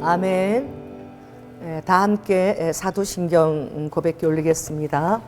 아멘. 다 함께 사도신경 고백기 올리겠습니다.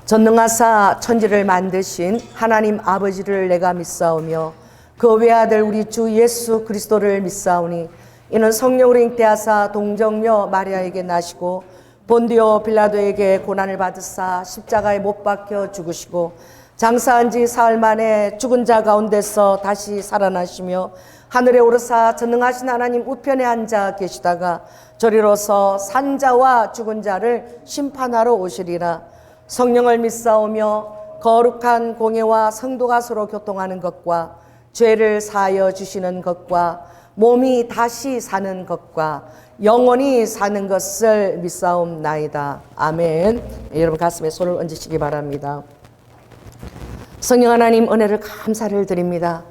전능하사 천지를 만드신 하나님 아버지를 내가 믿사오며 그 외아들 우리 주 예수 그리스도를 믿사오니 이는 성령으로 잉태하사 동정녀 마리아에게 나시고 본디오 빌라도에게 고난을 받으사 십자가에 못 박혀 죽으시고 장사한 지 사흘 만에 죽은 자 가운데서 다시 살아나시며 하늘에 오르사 전능하신 하나님 우편에 앉아 계시다가 저리로서 산자와 죽은 자를 심판하러 오시리라. 성령을 믿사오며 거룩한 공예와 성도가 서로 교통하는 것과 죄를 사하여 주시는 것과 몸이 다시 사는 것과 영원히 사는 것을 믿사옵나이다. 아멘. 여러분 가슴에 손을 얹으시기 바랍니다. 성령 하나님 은혜를 감사를 드립니다.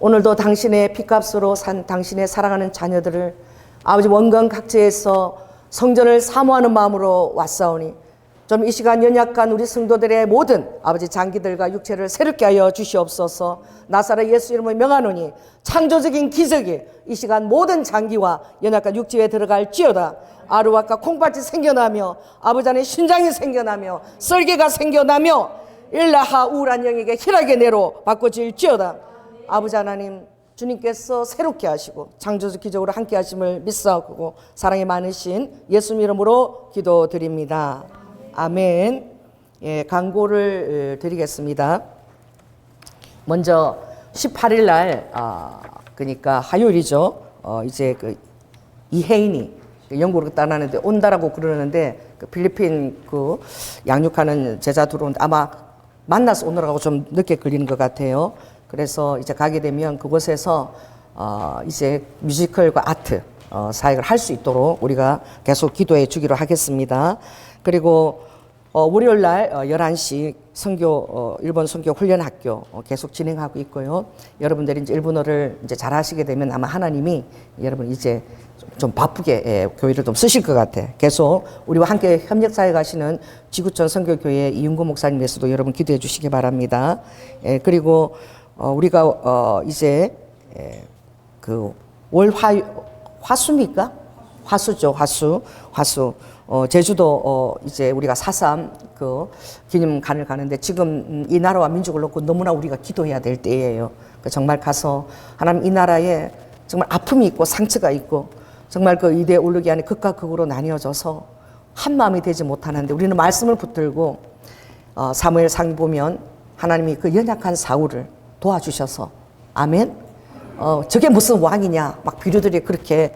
오늘도 당신의 피값으로 산 당신의 사랑하는 자녀들을 아버지 원광 각지에서 성전을 사모하는 마음으로 왔사오니 좀 이 시간 연약한 우리 성도들의 모든 아버지 장기들과 육체를 새롭게 하여 주시옵소서. 나사렛 예수 이름을 명하노니 창조적인 기적이 이 시간 모든 장기와 연약한 육체에 들어갈지어다. 아루와과 콩밭이 생겨나며 아버지 안에 신장이 생겨나며 썰개가 생겨나며 일라하 우울한 영에게 희락의 내로 바꿔질지어다. 아버지 하나님 주님께서 새롭게 하시고 창조적 기적으로 함께 하심을 믿사오고 사랑이 많으신 예수님 이름으로 기도드립니다. 아멘. 예, 광고를 드리겠습니다. 먼저 18일 날 그러니까 화요일이죠. 이제 그 이혜인이 영국으로 떠나는데 온다라고 그러는데 그 필리핀 그 양육하는 제자 들어오는데 아마 만나서 오느라고 좀 늦게 걸리는 것 같아요. 그래서 이제 가게 되면 그곳에서 이제 뮤지컬과 아트 사역을 할 수 있도록 우리가 계속 기도해 주기로 하겠습니다. 그리고 월요일 날 11시 선교 일본 선교 훈련 학교 계속 진행하고 있고요. 여러분들이 이제 일본어를 이제 잘 하시게 되면 아마 하나님이 여러분 이제 좀 바쁘게 교회를 좀 쓰실 것 같아. 계속 우리와 함께 협력 사역하시는 지구촌 선교교회 이윤구 목사님께서도 여러분 기도해 주시기 바랍니다. 그리고 우리가 이제 그 월 화수입니까? 화수죠. 화수. 제주도 이제 우리가 4.3 그 기념관을 가는데 지금 이 나라와 민족을 놓고 너무나 우리가 기도해야 될 때예요. 정말 가서 하나님 이 나라에 정말 아픔이 있고 상처가 있고 정말 그 이대 올르기 안에 극과 극으로 나뉘어져서 한 마음이 되지 못하는데 우리는 말씀을 붙들고 사무엘상 보면 하나님이 그 연약한 사울을 도와주셔서 아멘. 저게 무슨 왕이냐 막 비류들이 그렇게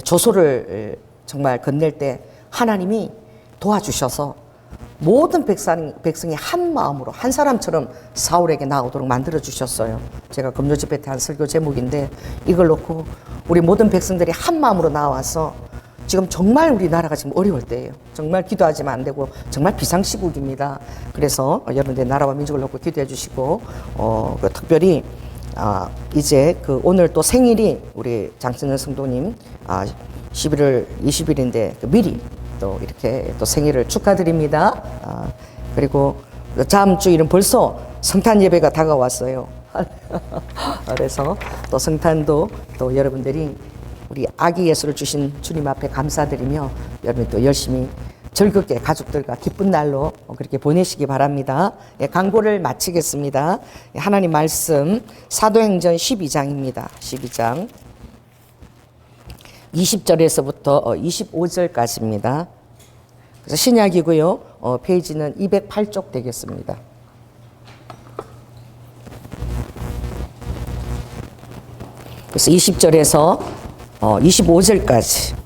조소를 정말 건넬 때 하나님이 도와주셔서 모든 백성이 한 마음으로 한 사람처럼 사울에게 나오도록 만들어 주셨어요. 제가 금요 집회 때 한 설교 제목인데 이걸 놓고 우리 모든 백성들이 한 마음으로 나와서 지금 정말 우리나라가 지금 어려울 때예요. 정말 기도하지만 안 되고 정말 비상시국입니다. 그래서 여러분들 나라와 민족을 놓고 기도해 주시고 특별히 이제 그 오늘 또 생일이 우리 장승현 성도님 11월 20일인데 미리 또 이렇게 또 생일을 축하드립니다. 그리고 다음 주일은 벌써 성탄 예배가 다가왔어요. 그래서 또 성탄도 또 여러분들이 우리 아기 예수를 주신 주님 앞에 감사드리며 여러분 또 열심히 즐겁게 가족들과 기쁜 날로 그렇게 보내시기 바랍니다. 예, 광고를 마치겠습니다. 예, 하나님 말씀 사도행전 12장입니다. 12장 20절에서부터 25절까지입니다. 그래서 신약이고요. 페이지는 208쪽 되겠습니다. 그래서 20절에서 25절까지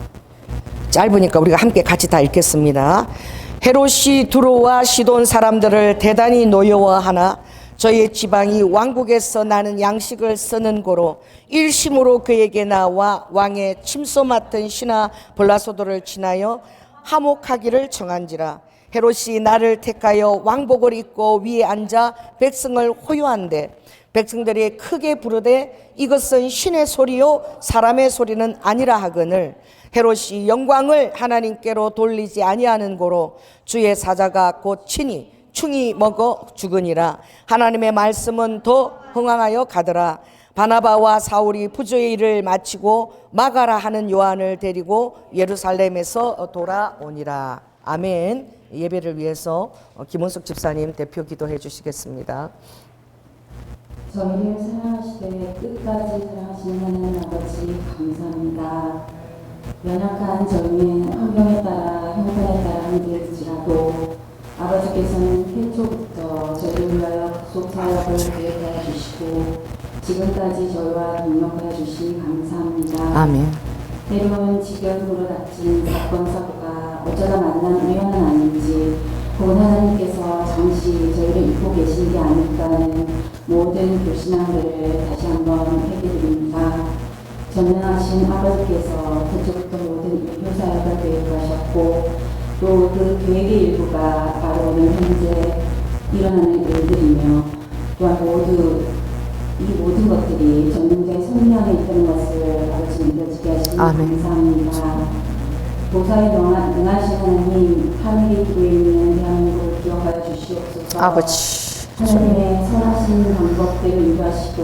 짧으니까 우리가 함께 같이 다 읽겠습니다. 헤롯이 두로와 시돈 사람들을 대단히 노여워하나 저의 지방이 왕국에서 나는 양식을 쓰는 고로 일심으로 그에게 나와 왕의 침소 맡은 신하 블라소도를 지나여 하목하기를 청한지라. 헤롯이 나를 택하여 왕복을 입고 위에 앉아 백성을 호요한데 백성들이 크게 부르되 이것은 신의 소리요 사람의 소리는 아니라 하거늘 헤롯이 영광을 하나님께로 돌리지 아니하는 고로 주의 사자가 곧 친히 충이 먹어 죽으니라. 하나님의 말씀은 더 흥황하여 가더라. 바나바와 사울이 부조의 일을 마치고 마가라 하는 요한을 데리고 예루살렘에서 돌아오니라. 아멘. 예배를 위해서 김원석 집사님 대표 기도해 주시겠습니다. 저희를 사랑하시되 끝까지 사랑하시는 하나님 아버지 감사합니다. 연약한 저희는 환경에 따라 형편에 따라 힘들지라도 아버지께서는 태초부터 저희를 위하여 구속 사역을 계획하여 주시고 지금까지 저희와 동역하여 주시니 감사합니다. 아멘. 때로는 지경으로 닥친 사건 사고가 어쩌다 만난 우연은 아닌지 혹은 하나님께서 잠시 저희를 잊고 계신 게 아닐까 하는 모든 불신앙들을 다시 한번 회개드립니다. 전능하신 아버지께서 그쪽부터 모든 일교 사역을 계획하셨고 또 그 계획의 일부가 바로 오늘 현재 일어나는 일들이며 또한 이 모든 것들이 전능자의 섭리안에 있다는 것을 아버지 믿어지게 하시니 감사합니다. 보살이 능하신 하나님, 하늘의 기도에 있는 대한민국을 기억하여 주시옵소서. 아버지. 하나님의 선하신 방법대로 인도하시고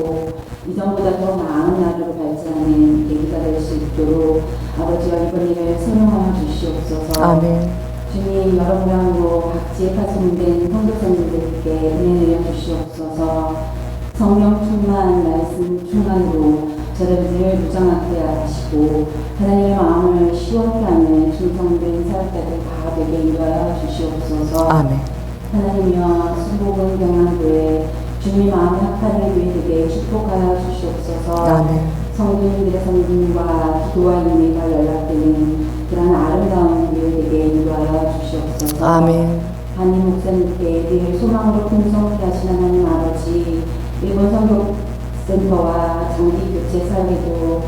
이전보다 더 나은 나라로 발전하는 계기가 될 수 있도록 아버지와 이번 일을 선용하여 주시옵소서. 아멘. 주님, 여러 모양으로 각지에 파송된 성도님들께 은혜 내려 주시옵소서. 성령 충만, 말씀 충만으로 저를 늘 무장하게 하시고 하나님의 마음을 시원케 하는 충성된 사역자들 다 되게 인도하여 주시옵소서. 아멘. 하나님이여 순복음 경남교회 주님 마음에 합하는 교회 되게 축복하여 주시옵소서. 아멘. 성도님들의 성김과 기도와 인내가 연락되는 그런 아름다운 교회 되게 인도하여 주시옵소서. 아멘. 담임 목사님께 늘 소망으로 풍성케 하시는 하나님 아버지, 일본 선교센터와 장기 교체 사역에도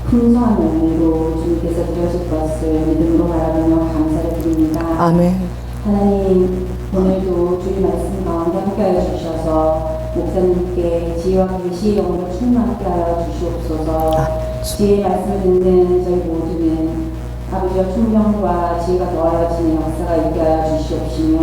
풍성한 영향으로 주님께서 드려질 것을 믿음으로 바라보며 감사를 드립니다. 아멘. 하나님, 오늘도 주의 말씀 가운데 함께하여 주셔서 목사님께 지혜와 계시의 영으로 충만하게 하여 주시옵소서. 지혜의 말씀을 듣는 저희 모두는 아버지와 충명과 지혜가 더하여지는 역사가 있게 하여 주시옵시며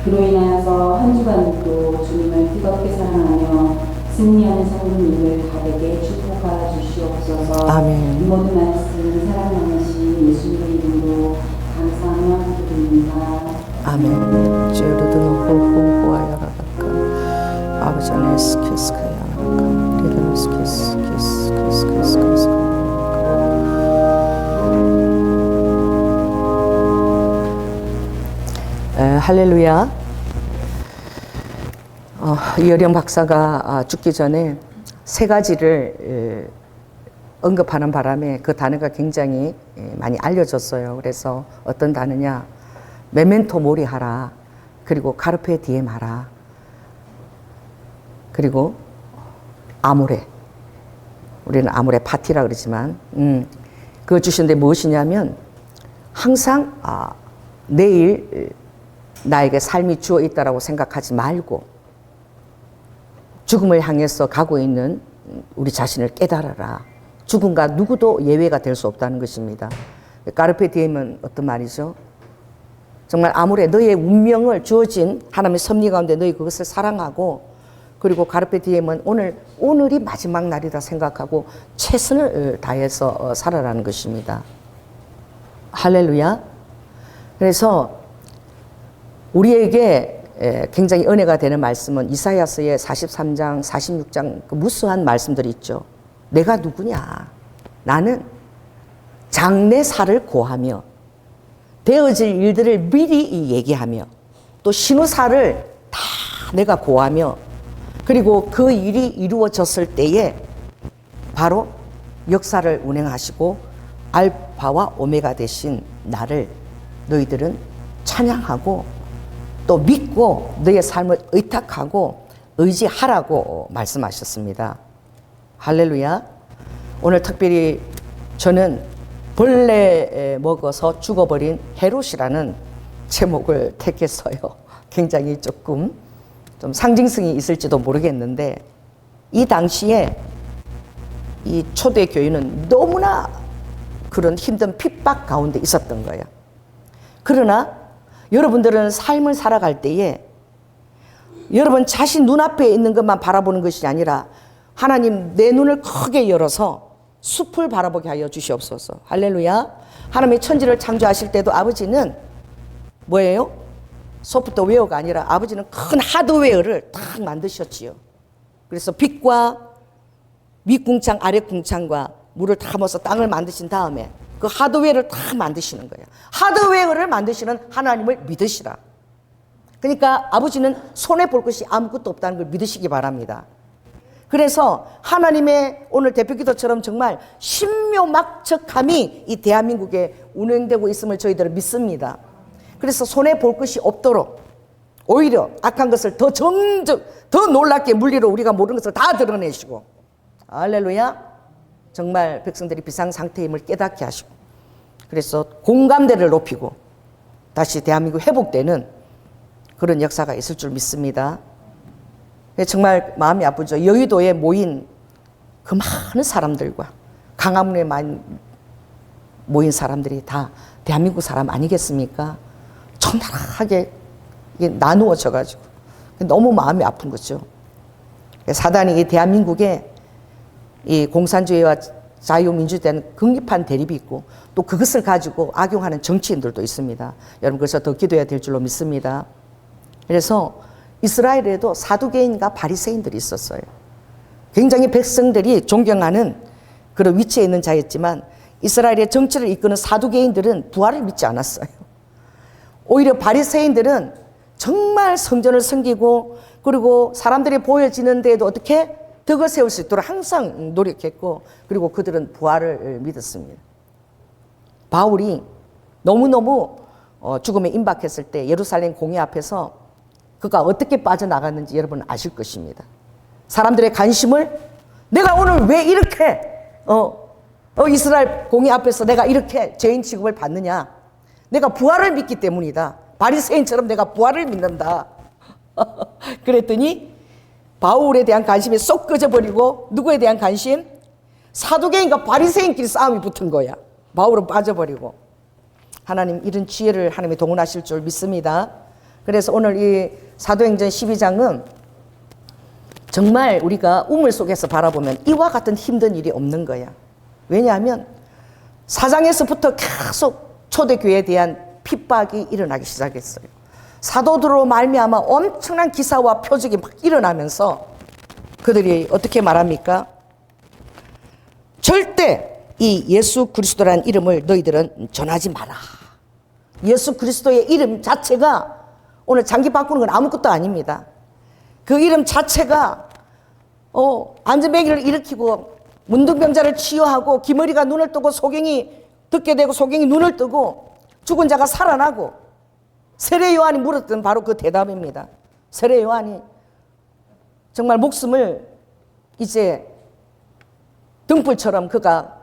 그로 인하여서 한 주간도 주님을 뜨겁게 사랑하며 승리하는 성도님을 가득히 축복하여 주시옵소서. 아멘. 이 모든 말씀 사랑 나누신 예수님의 이름으로 감사하며 기도드립니다. 아멘. 제르드노 호호호아야라라카 아버지 안에 스키스카야라카 리르노 스키스키스키스키스키스 할렐루야. 이어령 박사가 죽기 전에 세 가지를 언급하는 바람에 그 단어가 굉장히 많이 알려졌어요. 그래서 어떤 단어냐? 메멘토 모리 하라. 그리고 카르페 디엠 하라. 그리고 아모레. 우리는 아모레 파티라 그러지만 그거 주셨는데 무엇이냐면 항상 내일 나에게 삶이 주어 있다라고 생각하지 말고 죽음을 향해서 가고 있는 우리 자신을 깨달아라. 죽음과 누구도 예외가 될 수 없다는 것입니다. 까르페 디엠은 어떤 말이죠? 정말 아무래 너의 운명을 주어진 하나님의 섭리 가운데 너희 그것을 사랑하고 그리고 까르페 디엠은 오늘이 마지막 날이다 생각하고 최선을 다해서 살아라는 것입니다. 할렐루야. 그래서 우리에게 굉장히 은혜가 되는 말씀은 이사야서의 43장, 46장 그 무수한 말씀들이 있죠. 내가 누구냐? 나는 장래사를 고하며 되어질 일들을 미리 얘기하며 또 신후사를 다 내가 고하며 그리고 그 일이 이루어졌을 때에 바로 역사를 운행하시고 알파와 오메가 되신 나를 너희들은 찬양하고 또 믿고 너의 삶을 의탁하고 의지하라고 말씀하셨습니다. 할렐루야. 오늘 특별히 저는 벌레 먹어서 죽어버린 헤롯이라는 제목을 택했어요. 굉장히 조금 좀 상징성이 있을지도 모르겠는데 이 당시에 이 초대교회는 너무나 그런 힘든 핍박 가운데 있었던 거예요. 그러나 여러분들은 삶을 살아갈 때에 여러분 자신 눈앞에 있는 것만 바라보는 것이 아니라 하나님 내 눈을 크게 열어서 숲을 바라보게 하여 주시옵소서. 할렐루야. 하나님의 천지를 창조하실 때도 아버지는 뭐예요? 소프트웨어가 아니라 아버지는 큰 하드웨어를 딱 만드셨지요. 그래서 빛과 윗궁창 아랫궁창과 물을 다 모아서 땅을 만드신 다음에 그 하드웨어를 다 만드시는 거예요. 하드웨어를 만드시는 하나님을 믿으시라. 그러니까 아버지는 손해볼 것이 아무것도 없다는 걸 믿으시기 바랍니다. 그래서 하나님의 오늘 대표기도처럼 정말 신묘막측함이 이 대한민국에 운행되고 있음을 저희들은 믿습니다. 그래서 손해볼 것이 없도록 오히려 악한 것을 더 놀랍게 물리로 우리가 모르는 것을 다 드러내시고, 할렐루야. 정말 백성들이 비상상태임을 깨닫게 하시고, 그래서 공감대를 높이고 다시 대한민국 회복되는 그런 역사가 있을 줄 믿습니다. 정말 마음이 아프죠. 여의도에 모인 그 많은 사람들과 강화문에 모인 사람들이 다 대한민국 사람 아니겠습니까? 적나라하게 나누어져가지고 너무 마음이 아픈 거죠. 사단이 이 대한민국에 이 공산주의와 자유민주주의는 극립한 대립이 있고 또 그것을 가지고 악용하는 정치인들도 있습니다. 여러분 그래서 더 기도해야 될 줄로 믿습니다. 그래서 이스라엘에도 사두개인과 바리새인들이 있었어요. 굉장히 백성들이 존경하는 그런 위치에 있는 자였지만 이스라엘의 정치를 이끄는 사두개인들은 부활을 믿지 않았어요. 오히려 바리새인들은 정말 성전을 섬기고 그리고 사람들이 보여지는 데에도 어떻게 덕을 세울 수 있도록 항상 노력했고 그리고 그들은 부활을 믿었습니다. 바울이 너무너무 죽음에 임박했을 때 예루살렘 공회 앞에서 그가 어떻게 빠져나갔는지 여러분 아실 것입니다. 사람들의 관심을 내가 오늘 왜 이렇게 이스라엘 공회 앞에서 내가 이렇게 죄인 취급을 받느냐. 내가 부활을 믿기 때문이다. 바리새인처럼 내가 부활을 믿는다. 그랬더니 바울에 대한 관심이 쏙 꺼져버리고 누구에 대한 관심? 사두개인과 바리새인끼리 싸움이 붙은 거야. 바울은 빠져버리고. 하나님 이런 지혜를 하나님이 동원하실 줄 믿습니다. 그래서 오늘 이 사도행전 12장은 정말 우리가 우물 속에서 바라보면 이와 같은 힘든 일이 없는 거야. 왜냐하면 사장에서부터 계속 초대교회에 대한 핍박이 일어나기 시작했어요. 사도들로 말미암아 엄청난 기사와 표적이 막 일어나면서 그들이 어떻게 말합니까? 절대 이 예수 그리스도라는 이름을 너희들은 전하지 마라. 예수 그리스도의 이름 자체가 오늘 장기 바꾸는 건 아무것도 아닙니다. 그 이름 자체가 안전뱅이를 일으키고 문둥병자를 치유하고 기머리가 눈을 뜨고 소경이 듣게 되고 소경이 눈을 뜨고 죽은 자가 살아나고 세례 요한이 물었던 바로 그 대답입니다. 세례 요한이 정말 목숨을 이제 등불처럼 그가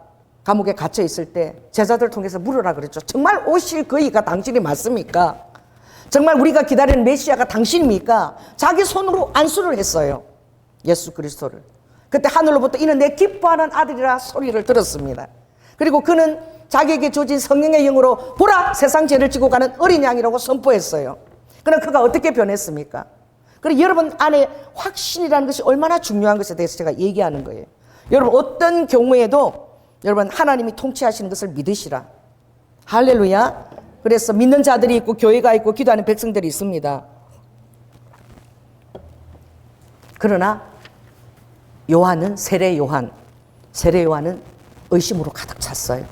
감옥에 갇혀 있을 때 제자들 통해서 물으라 그랬죠. 정말 오실 그이가 당신이 맞습니까? 정말 우리가 기다리는 메시아가 당신입니까? 자기 손으로 안수를 했어요. 예수 그리스도를. 그때 하늘로부터 이는 내 기뻐하는 아들이라 소리를 들었습니다. 그리고 그는 자기에게 주어진 성령의 영으로 보라 세상 죄를 지고 가는 어린 양이라고 선포했어요. 그럼 그가 어떻게 변했습니까? 그리고 여러분 안에 확신이라는 것이 얼마나 중요한 것에 대해서 제가 얘기하는 거예요. 여러분 어떤 경우에도 여러분 하나님이 통치하시는 것을 믿으시라. 할렐루야. 그래서 믿는 자들이 있고 교회가 있고 기도하는 백성들이 있습니다. 그러나 요한은 세례 요한은 의심으로 가득 찼어요.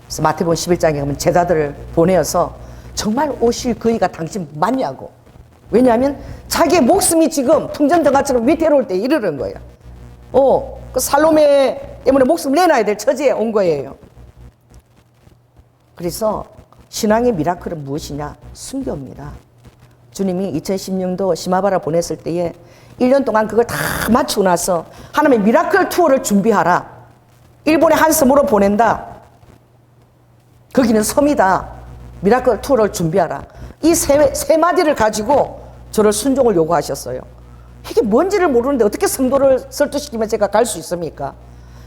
그래서 마태복음 11장에 가면 제자들을 보내어서 정말 오실 그이가 당신 맞냐고. 왜냐하면 자기의 목숨이 지금 풍전등화처럼 위태로울 때 이르는 거예요. 그 살로메 때문에 목숨을 내놔야 될 처지에 온 거예요. 그래서 신앙의 미라클은 무엇이냐? 순교입니다. 주님이 2016년도 시마바라 보냈을 때에 1년 동안 그걸 다 마치고 나서 하나님의 미라클 투어를 준비하라. 일본의 한 섬으로 보낸다. 거기는 섬이다. 미라클 투어를 준비하라. 이 세 마디를 가지고 저를 순종을 요구하셨어요. 이게 뭔지를 모르는데 어떻게 성도를 설득시키면 제가 갈 수 있습니까?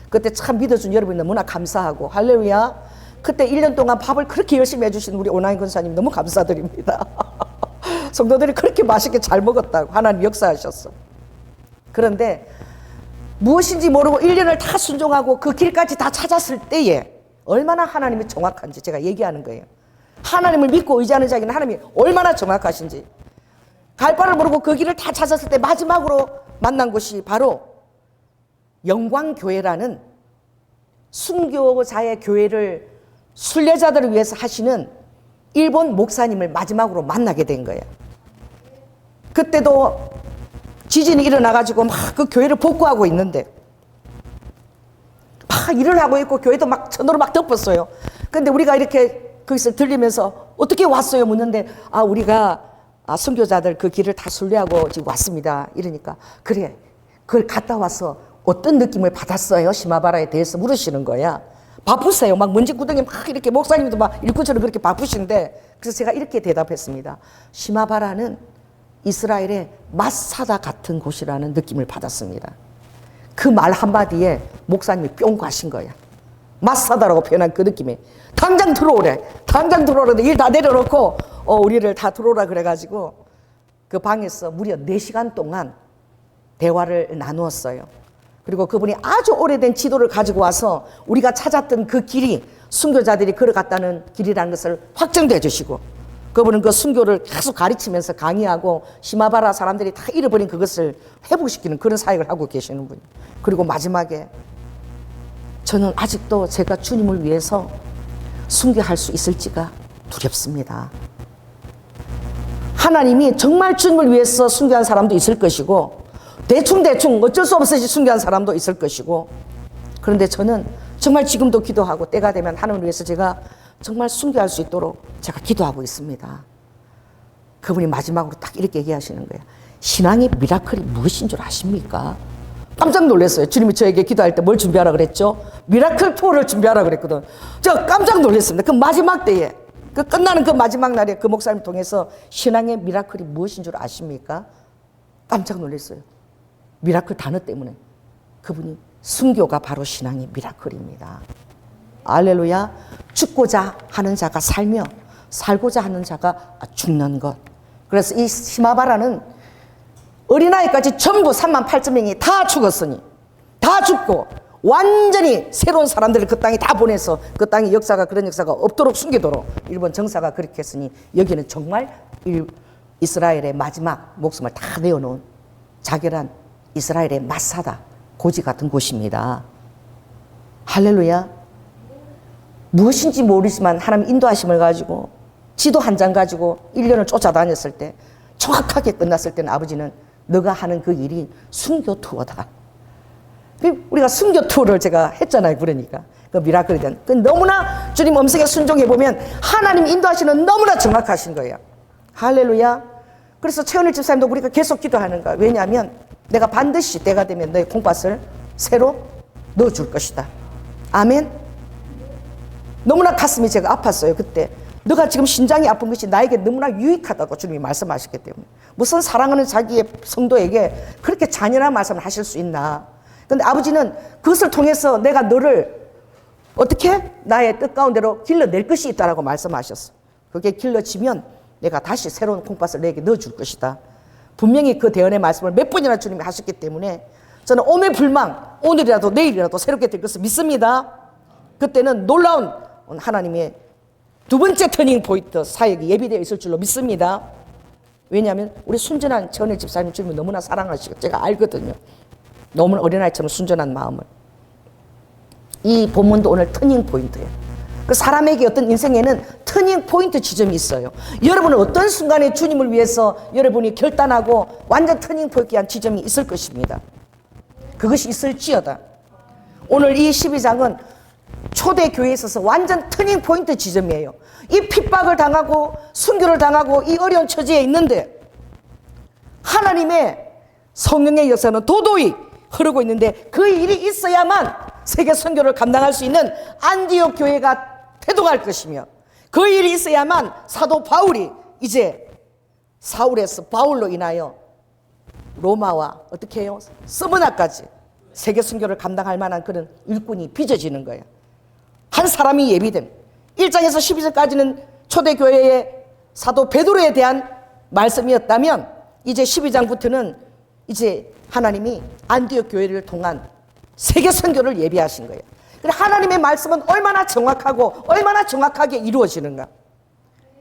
그때 참 믿어준 여러분이 너무나 감사하고 할렐루야. 그때 1년 동안 밥을 그렇게 열심히 해주신 우리 오나인 권사님 너무 감사드립니다. 성도들이 그렇게 맛있게 잘 먹었다고 하나님 역사하셨어. 그런데 무엇인지 모르고 1년을 다 순종하고 그 길까지 다 찾았을 때에 얼마나 하나님이 정확한지 제가 얘기하는 거예요. 하나님을 믿고 의지하는 자에게는 하나님이 얼마나 정확하신지. 갈 바를 모르고 그 길을 다 찾았을 때 마지막으로 만난 곳이 바로 영광교회라는 순교자의 교회를 순례자들을 위해서 하시는 일본 목사님을 마지막으로 만나게 된 거예요. 그때도 지진이 일어나가지고 막 그 교회를 복구하고 있는데 막 일을 하고 있고 교회도 막 천으로 막 덮었어요. 근데 우리가 이렇게 거기서 들리면서 어떻게 왔어요? 묻는데 우리가 선교자들 그 길을 다 순례하고 지금 왔습니다. 이러니까 그래, 그걸 갔다 와서 어떤 느낌을 받았어요? 시마바라에 대해서 물으시는 거야. 바쁘세요. 막 먼지구덩이 막 이렇게 목사님도 막 일꾼처럼 그렇게 바쁘신데 그래서 제가 이렇게 대답했습니다. 시마바라는 이스라엘의 마사다 같은 곳이라는 느낌을 받았습니다. 그 말 한마디에 목사님이 뿅 가신 거야. 마사다라고 표현한 그 느낌에 당장 들어오래. 당장 들어오는데 일 다 내려놓고 우리를 다 들어오라 그래가지고 그 방에서 무려 4시간 동안 대화를 나누었어요. 그리고 그분이 아주 오래된 지도를 가지고 와서 우리가 찾았던 그 길이 순교자들이 걸어갔다는 길이라는 것을 확정해 주시고 그분은 그 순교를 계속 가르치면서 강의하고 시마바라 사람들이 다 잃어버린 그것을 회복시키는 그런 사역을 하고 계시는 분이에요. 그리고 마지막에 저는 아직도 제가 주님을 위해서 순교할 수 있을지가 두렵습니다. 하나님이 정말 주님을 위해서 순교한 사람도 있을 것이고 대충 어쩔 수 없이 순교한 사람도 있을 것이고 그런데 저는 정말 지금도 기도하고 때가 되면 하나님을 위해서 제가 정말 순교할 수 있도록 제가 기도하고 있습니다. 그분이 마지막으로 딱 이렇게 얘기하시는 거예요. 신앙의 미라클이 무엇인 줄 아십니까? 깜짝 놀랐어요. 주님이 저에게 기도할 때 뭘 준비하라 그랬죠? 미라클 투어를 준비하라 그랬거든. 제가 깜짝 놀랐습니다. 그 마지막 때에 그 끝나는 그 마지막 날에 그 목사님 통해서 신앙의 미라클이 무엇인 줄 아십니까? 깜짝 놀랐어요. 미라클 단어 때문에. 그분이 순교가 바로 신앙의 미라클입니다. 알렐루야. 죽고자 하는 자가 살며 살고자 하는 자가 죽는 것. 그래서 이 시마바라는 어린아이까지 전부 38,000명이 다 죽었으니 다 죽고 완전히 새로운 사람들을 그 땅에 다 보내서 그 땅의 역사가 그런 역사가 없도록 숨기도록 일본 정사가 그렇게 했으니 여기는 정말 이스라엘의 마지막 목숨을 다 내어놓은 자결한 이스라엘의 마사다 고지 같은 곳입니다. 할렐루야. 무엇인지 모르지만 하나님 인도하심을 가지고 지도 한 장 가지고 1년을 쫓아다녔을 때 정확하게 끝났을 때는 아버지는 너가 하는 그 일이 순교 투어다. 우리가 순교 투어를 제가 했잖아요. 그러니까 그 미라클에 대한 그 너무나 주님 음성에 순종해 보면 하나님 인도하시는 너무나 정확하신 거예요. 할렐루야. 그래서 최은일 집사님도 우리가 계속 기도하는 거야. 왜냐하면 내가 반드시 때가 되면 너의 콩팥을 새로 넣어줄 것이다. 아멘. 너무나 가슴이 제가 아팠어요. 그때 너가 지금 심장이 아픈 것이 나에게 너무나 유익하다고 주님이 말씀하셨기 때문에 무슨 사랑하는 자기의 성도에게 그렇게 잔인한 말씀을 하실 수 있나. 그런데 아버지는 그것을 통해서 내가 너를 어떻게 나의 뜻 가운데로 길러낼 것이 있다라고 말씀하셨어. 그게 길러지면 내가 다시 새로운 콩팥을 내게 넣어줄 것이다. 분명히 그 대언의 말씀을 몇 번이나 주님이 하셨기 때문에 저는 오매불망 오늘이라도 내일이라도 새롭게 될 것을 믿습니다. 그때는 놀라운 하나님의 두 번째 터닝 포인트 사역이 예비되어 있을 줄로 믿습니다. 왜냐하면 우리 순전한 최은혜 집사님 주님을 너무나 사랑하시고 제가 알거든요. 너무 어린아이처럼 순전한 마음을. 이 본문도 오늘 터닝 포인트예요. 그 사람에게 어떤 인생에는 터닝 포인트 지점이 있어요. 여러분은 어떤 순간에 주님을 위해서 여러분이 결단하고 완전 터닝 포인트한 지점이 있을 것입니다. 그것이 있을지어다. 오늘 이 12장은 초대교회에 있어서 완전 터닝 포인트 지점이에요. 이 핍박을 당하고 순교를 당하고 이 어려운 처지에 있는데 하나님의 성령의 역사는 도도히 흐르고 있는데 그 일이 있어야만 세계 선교를 감당할 수 있는 안디옥 교회가 태동할 것이며 그 일이 있어야만 사도 바울이 이제 사울에서 바울로 인하여 로마와 어떻게 해요? 스무나까지 세계 선교를 감당할 만한 그런 일꾼이 빚어지는 거예요. 한 사람이 예비됨. 1장에서 12장까지는 초대교회의 사도 베드로에 대한 말씀이었다면 이제 12장부터는 이제 하나님이 안디옥 교회를 통한 세계 선교를 예비하신 거예요. 그래 하나님의 말씀은 얼마나 정확하고 얼마나 정확하게 이루어지는가.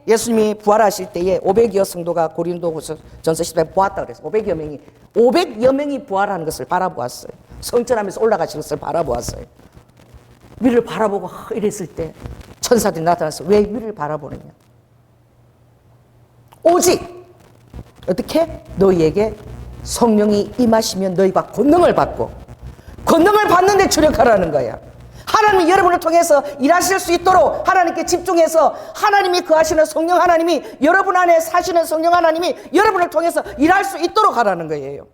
예수님이 부활하실 때에 500여 성도가 고린도전서 10장에 보았다 그랬어요. 500여 명이 부활하는 것을 바라보았어요. 성전하면서 올라가시는 것을 바라보았어요. 위를 바라보고 이랬을 때 천사들이 나타나서 왜 위를 바라보느냐. 오직 어떻게? 너희에게 성령이 임하시면 너희가 권능을 받고, 권능을 받는 데 주력하라는 거야. 하나님이 여러분을 통해서 일하실 수 있도록 하나님께 집중해서 하나님이 거하시는 성령 하나님이, 여러분 안에 사시는 성령 하나님이 여러분을 통해서 일할 수 있도록 하라는 거예요.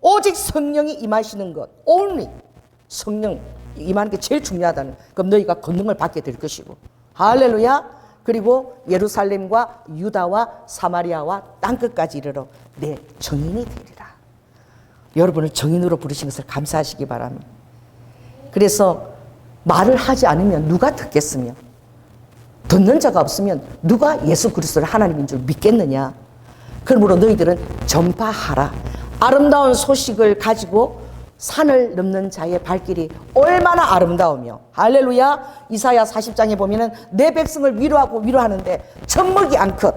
오직 성령이 임하시는 것, only 성령 임하는 게 제일 중요하다는. 그럼 너희가 권능을 받게 될 것이고, 할렐루야. 그리고 예루살렘과 유다와 사마리아와 땅끝까지 이르러 내 정인이 되리라. 여러분을 정인으로 부르신 것을 감사하시기 바랍니다. 그래서 말을 하지 않으면 누가 듣겠으며, 듣는 자가 없으면 누가 예수 그리스도를 하나님인 줄 믿겠느냐. 그러므로 너희들은 전파하라. 아름다운 소식을 가지고 산을 넘는 자의 발길이 얼마나 아름다우며, 할렐루야. 이사야 40장에 보면은 내 백성을 위로하고 위로하는데 젖먹이 암컷,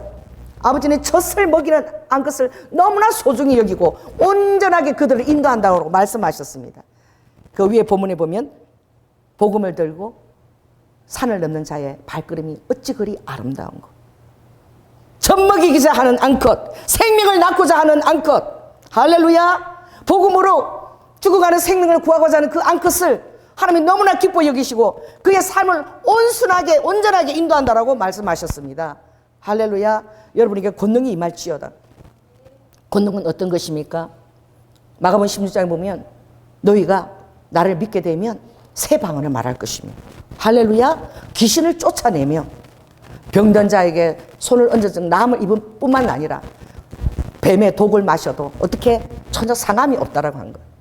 아버지는 젖을 먹이는 암컷을 너무나 소중히 여기고 온전하게 그들을 인도한다고 말씀하셨습니다. 그 위에 본문에 보면 복음을 들고 산을 넘는 자의 발걸음이 어찌 그리 아름다운 것. 젖먹이기자 하는 암컷, 생명을 낳고자 하는 암컷, 할렐루야. 복음으로 죽어가는 생명을 구하고자 하는 그 암컷을 하나님이 너무나 기뻐 여기시고 그의 삶을 온순하게 온전하게 인도한다라고 말씀하셨습니다. 할렐루야. 여러분에게 권능이 임할지어다. 권능은 어떤 것입니까? 마가복음 16장에 보면 너희가 나를 믿게 되면 새 방언을 말할 것이며, 할렐루야. 귀신을 쫓아내며 병든 자에게 손을 얹어서 나음을 입을 뿐만 아니라 뱀의 독을 마셔도 어떻게 전혀 상함이 없다라고 한 거예요.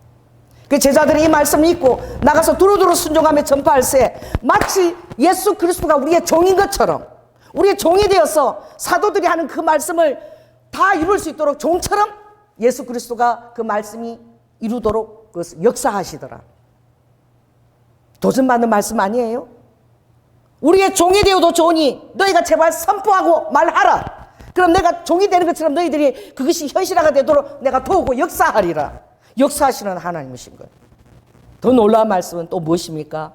그 제자들이 이 말씀을 읽고 나가서 두루두루 순종하며 전파할세 마치 예수 그리스도가 우리의 종인 것처럼, 우리의 종이 되어서 사도들이 하는 그 말씀을 다 이룰 수 있도록 종처럼 예수 그리스도가 그 말씀이 이루도록 그것을 역사하시더라. 도전받는 말씀 아니에요? 우리의 종이 되어도 좋으니 너희가 제발 선포하고 말하라. 그럼 내가 종이 되는 것처럼 너희들이 그것이 현실화가 되도록 내가 도우고 역사하리라. 역사하시는 하나님이신 거예요. 더 놀라운 말씀은 또 무엇입니까?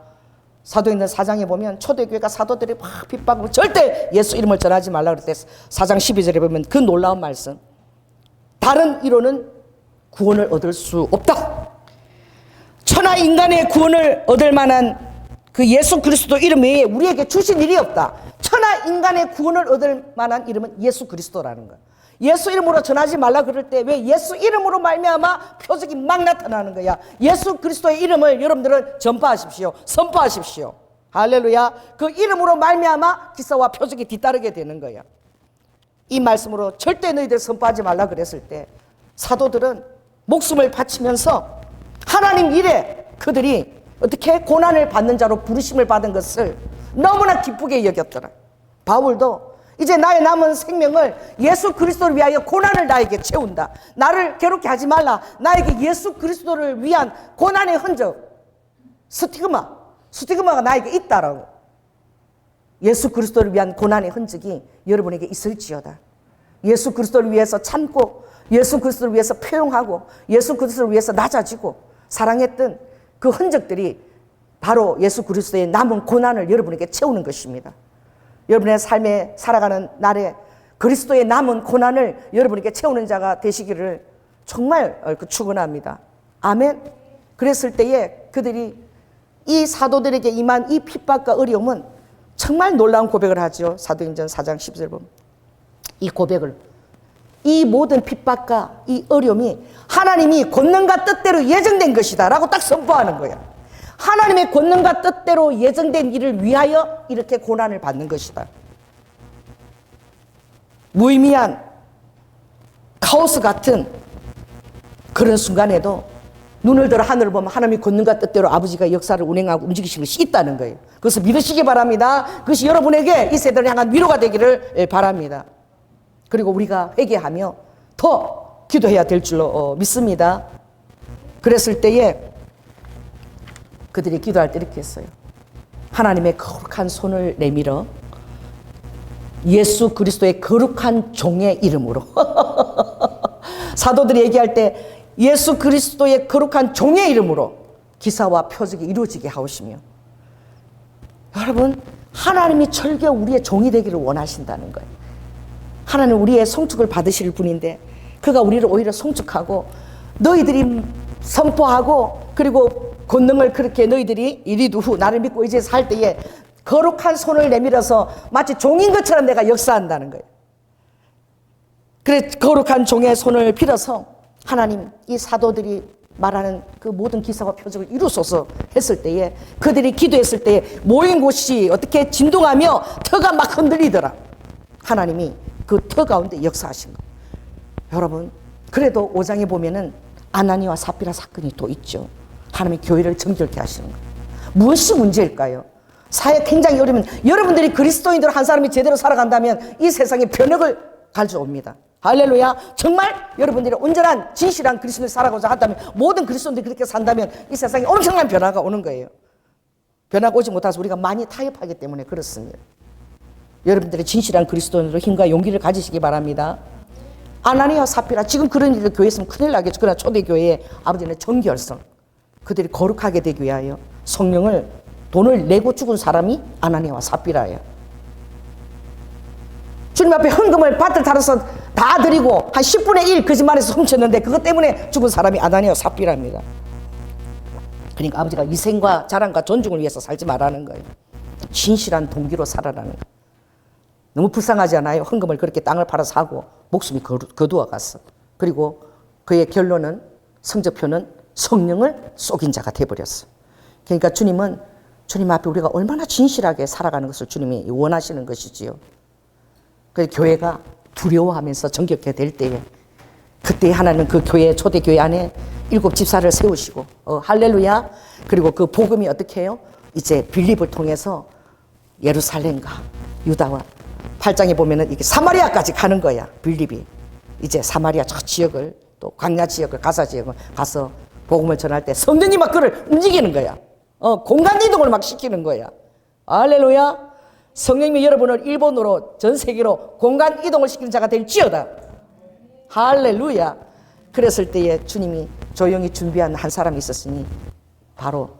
사도행전 4장에 보면 초대교회가 사도들이 막 핍박하고 절대 예수 이름을 전하지 말라 그랬을 때 4장 12절에 보면 그 놀라운 말씀, 다른 이로는 구원을 얻을 수 없다. 천하 인간의 구원을 얻을 만한 그 예수 그리스도 이름 외에 우리에게 주신 일이 없다. 천하 인간의 구원을 얻을 만한 이름은 예수 그리스도라는 거야. 예수 이름으로 전하지 말라 그럴 때 왜 예수 이름으로 말미암아 표적이 막 나타나는 거야. 예수 그리스도의 이름을 여러분들은 전파하십시오. 선포하십시오. 할렐루야. 그 이름으로 말미암아 기사와 표적이 뒤따르게 되는 거야. 이 말씀으로 절대 너희들 선포하지 말라 그랬을 때 사도들은 목숨을 바치면서 하나님 일에 그들이 어떻게 고난을 받는 자로 부르심을 받은 것을 너무나 기쁘게 여겼더라. 바울도 이제 나의 남은 생명을 예수 그리스도를 위하여 고난을 나에게 채운다. 나를 괴롭게 하지 말라. 나에게 예수 그리스도를 위한 고난의 흔적, 스티그마가 나에게 있다라고. 예수 그리스도를 위한 고난의 흔적이 여러분에게 있을지어다. 예수 그리스도를 위해서 참고, 예수 그리스도를 위해서 표용하고, 예수 그리스도를 위해서 낮아지고 사랑했던 그 흔적들이 바로 예수 그리스도의 남은 고난을 여러분에게 채우는 것입니다. 여러분의 삶에 살아가는 날에 그리스도의 남은 고난을 여러분에게 채우는 자가 되시기를 정말 축원합니다. 아멘. 그랬을 때에 그들이 이 사도들에게 임한 이 핍박과 어려움은 정말 놀라운 고백을 하죠. 사도행전 4장 10절 보면 이 고백을, 이 모든 핍박과 이 어려움이 하나님이 권능과 뜻대로 예정된 것이다 라고 딱 선포하는 거야. 하나님의 권능과 뜻대로 예정된 일을 위하여 이렇게 고난을 받는 것이다. 무의미한 카오스 같은 그런 순간에도 눈을 들어 하늘을 보면 하나님의 권능과 뜻대로 아버지가 역사를 운행하고 움직이시는 것이 있다는 거예요. 그것을 믿으시기 바랍니다. 그것이 여러분에게 이 세대를 향한 위로가 되기를 바랍니다. 그리고 우리가 회개하며 더 기도해야 될 줄로 믿습니다. 그랬을 때에 그들이 기도할 때 이렇게 했어요. 하나님의 거룩한 손을 내밀어 예수 그리스도의 거룩한 종의 이름으로 사도들이 얘기할 때 예수 그리스도의 거룩한 종의 이름으로 기사와 표적이 이루어지게 하오시며, 여러분 하나님이 철저 우리의 종이 되기를 원하신다는 거예요. 하나님 우리의 송축을 받으실 분인데 그가 우리를 오히려 송축하고 너희들이 선포하고 그리고 권능을 그렇게 너희들이 이리도 후 나를 믿고 이제 살 때에 거룩한 손을 내밀어서 마치 종인 것처럼 내가 역사한다는 거예요. 그래 거룩한 종의 손을 빌어서 하나님 이 사도들이 말하는 그 모든 기사와 표적을 이루소서 했을 때에 그들이 기도했을 때에 모인 곳이 어떻게 진동하며 터가 막 흔들리더라. 하나님이 그 터 가운데 역사하신 거예요. 여러분 그래도 5장에 보면은 아나니와 삽비라 사건이 또 있죠. 하나님이 교회를 정결케 하시는 거예요. 무엇이 문제일까요? 사회 굉장히 어려우면 여러분들이 그리스도인들 한 사람이 제대로 살아간다면 이 세상에 변혁을 가져옵니다. 할렐루야. 정말 여러분들이 온전한 진실한 그리스도인을 살아가고자 한다면 모든 그리스도인들이 그렇게 산다면 이 세상에 엄청난 변화가 오는 거예요. 변화가 오지 못해서 우리가 많이 타협하기 때문에 그렇습니다. 여러분들이 진실한 그리스도인으로 힘과 용기를 가지시기 바랍니다. 아나니와 삽비라 지금 그런 일을 교회에 있으면 큰일 나겠죠. 그러나 초대교회의 아버지는 정결성, 그들이 거룩하게 되기 위하여 성령을 돈을 내고 죽은 사람이 아나니와 삽비라예요. 주님 앞에 헌금을 밭을 달아서 다 드리고 한 10분의 1 거짓말해서 훔쳤는데 그것 때문에 죽은 사람이 아나니와 삽비라입니다. 그러니까 아버지가 위생과 자랑과 존중을 위해서 살지 말라는 거예요. 진실한 동기로 살아라는 거예요. 너무 불쌍하지 않아요? 헌금을 그렇게 땅을 팔아서 하고 목숨이 거두어 갔어. 그리고 그의 결론은 성적표는 성령을 속인 자가 돼버렸어. 그러니까 주님은 주님 앞에 우리가 얼마나 진실하게 살아가는 것을 주님이 원하시는 것이지요. 그래서 교회가 두려워하면서 정결케 될 때에 그때 하나님은 그 교회 초대교회 안에 7 집사를 세우시고 할렐루야. 그리고 그 복음이 어떻게 해요? 이제 빌립을 통해서 예루살렘과 유다와 8장에 보면은 이게 사마리아까지 가는 거야. 빌립이 이제 사마리아 저 지역을 또 광야 지역을 가사 지역을 가서 복음을 전할 때 성령이 막 그를 움직이는 거야. 공간 이동을 막 시키는 거야. 할렐루야. 성령님이 여러분을 일본으로 전 세계로 공간 이동을 시키는 자가 될지어다. 할렐루야. 그랬을 때에 주님이 조용히 준비한 한 사람이 있었으니 바로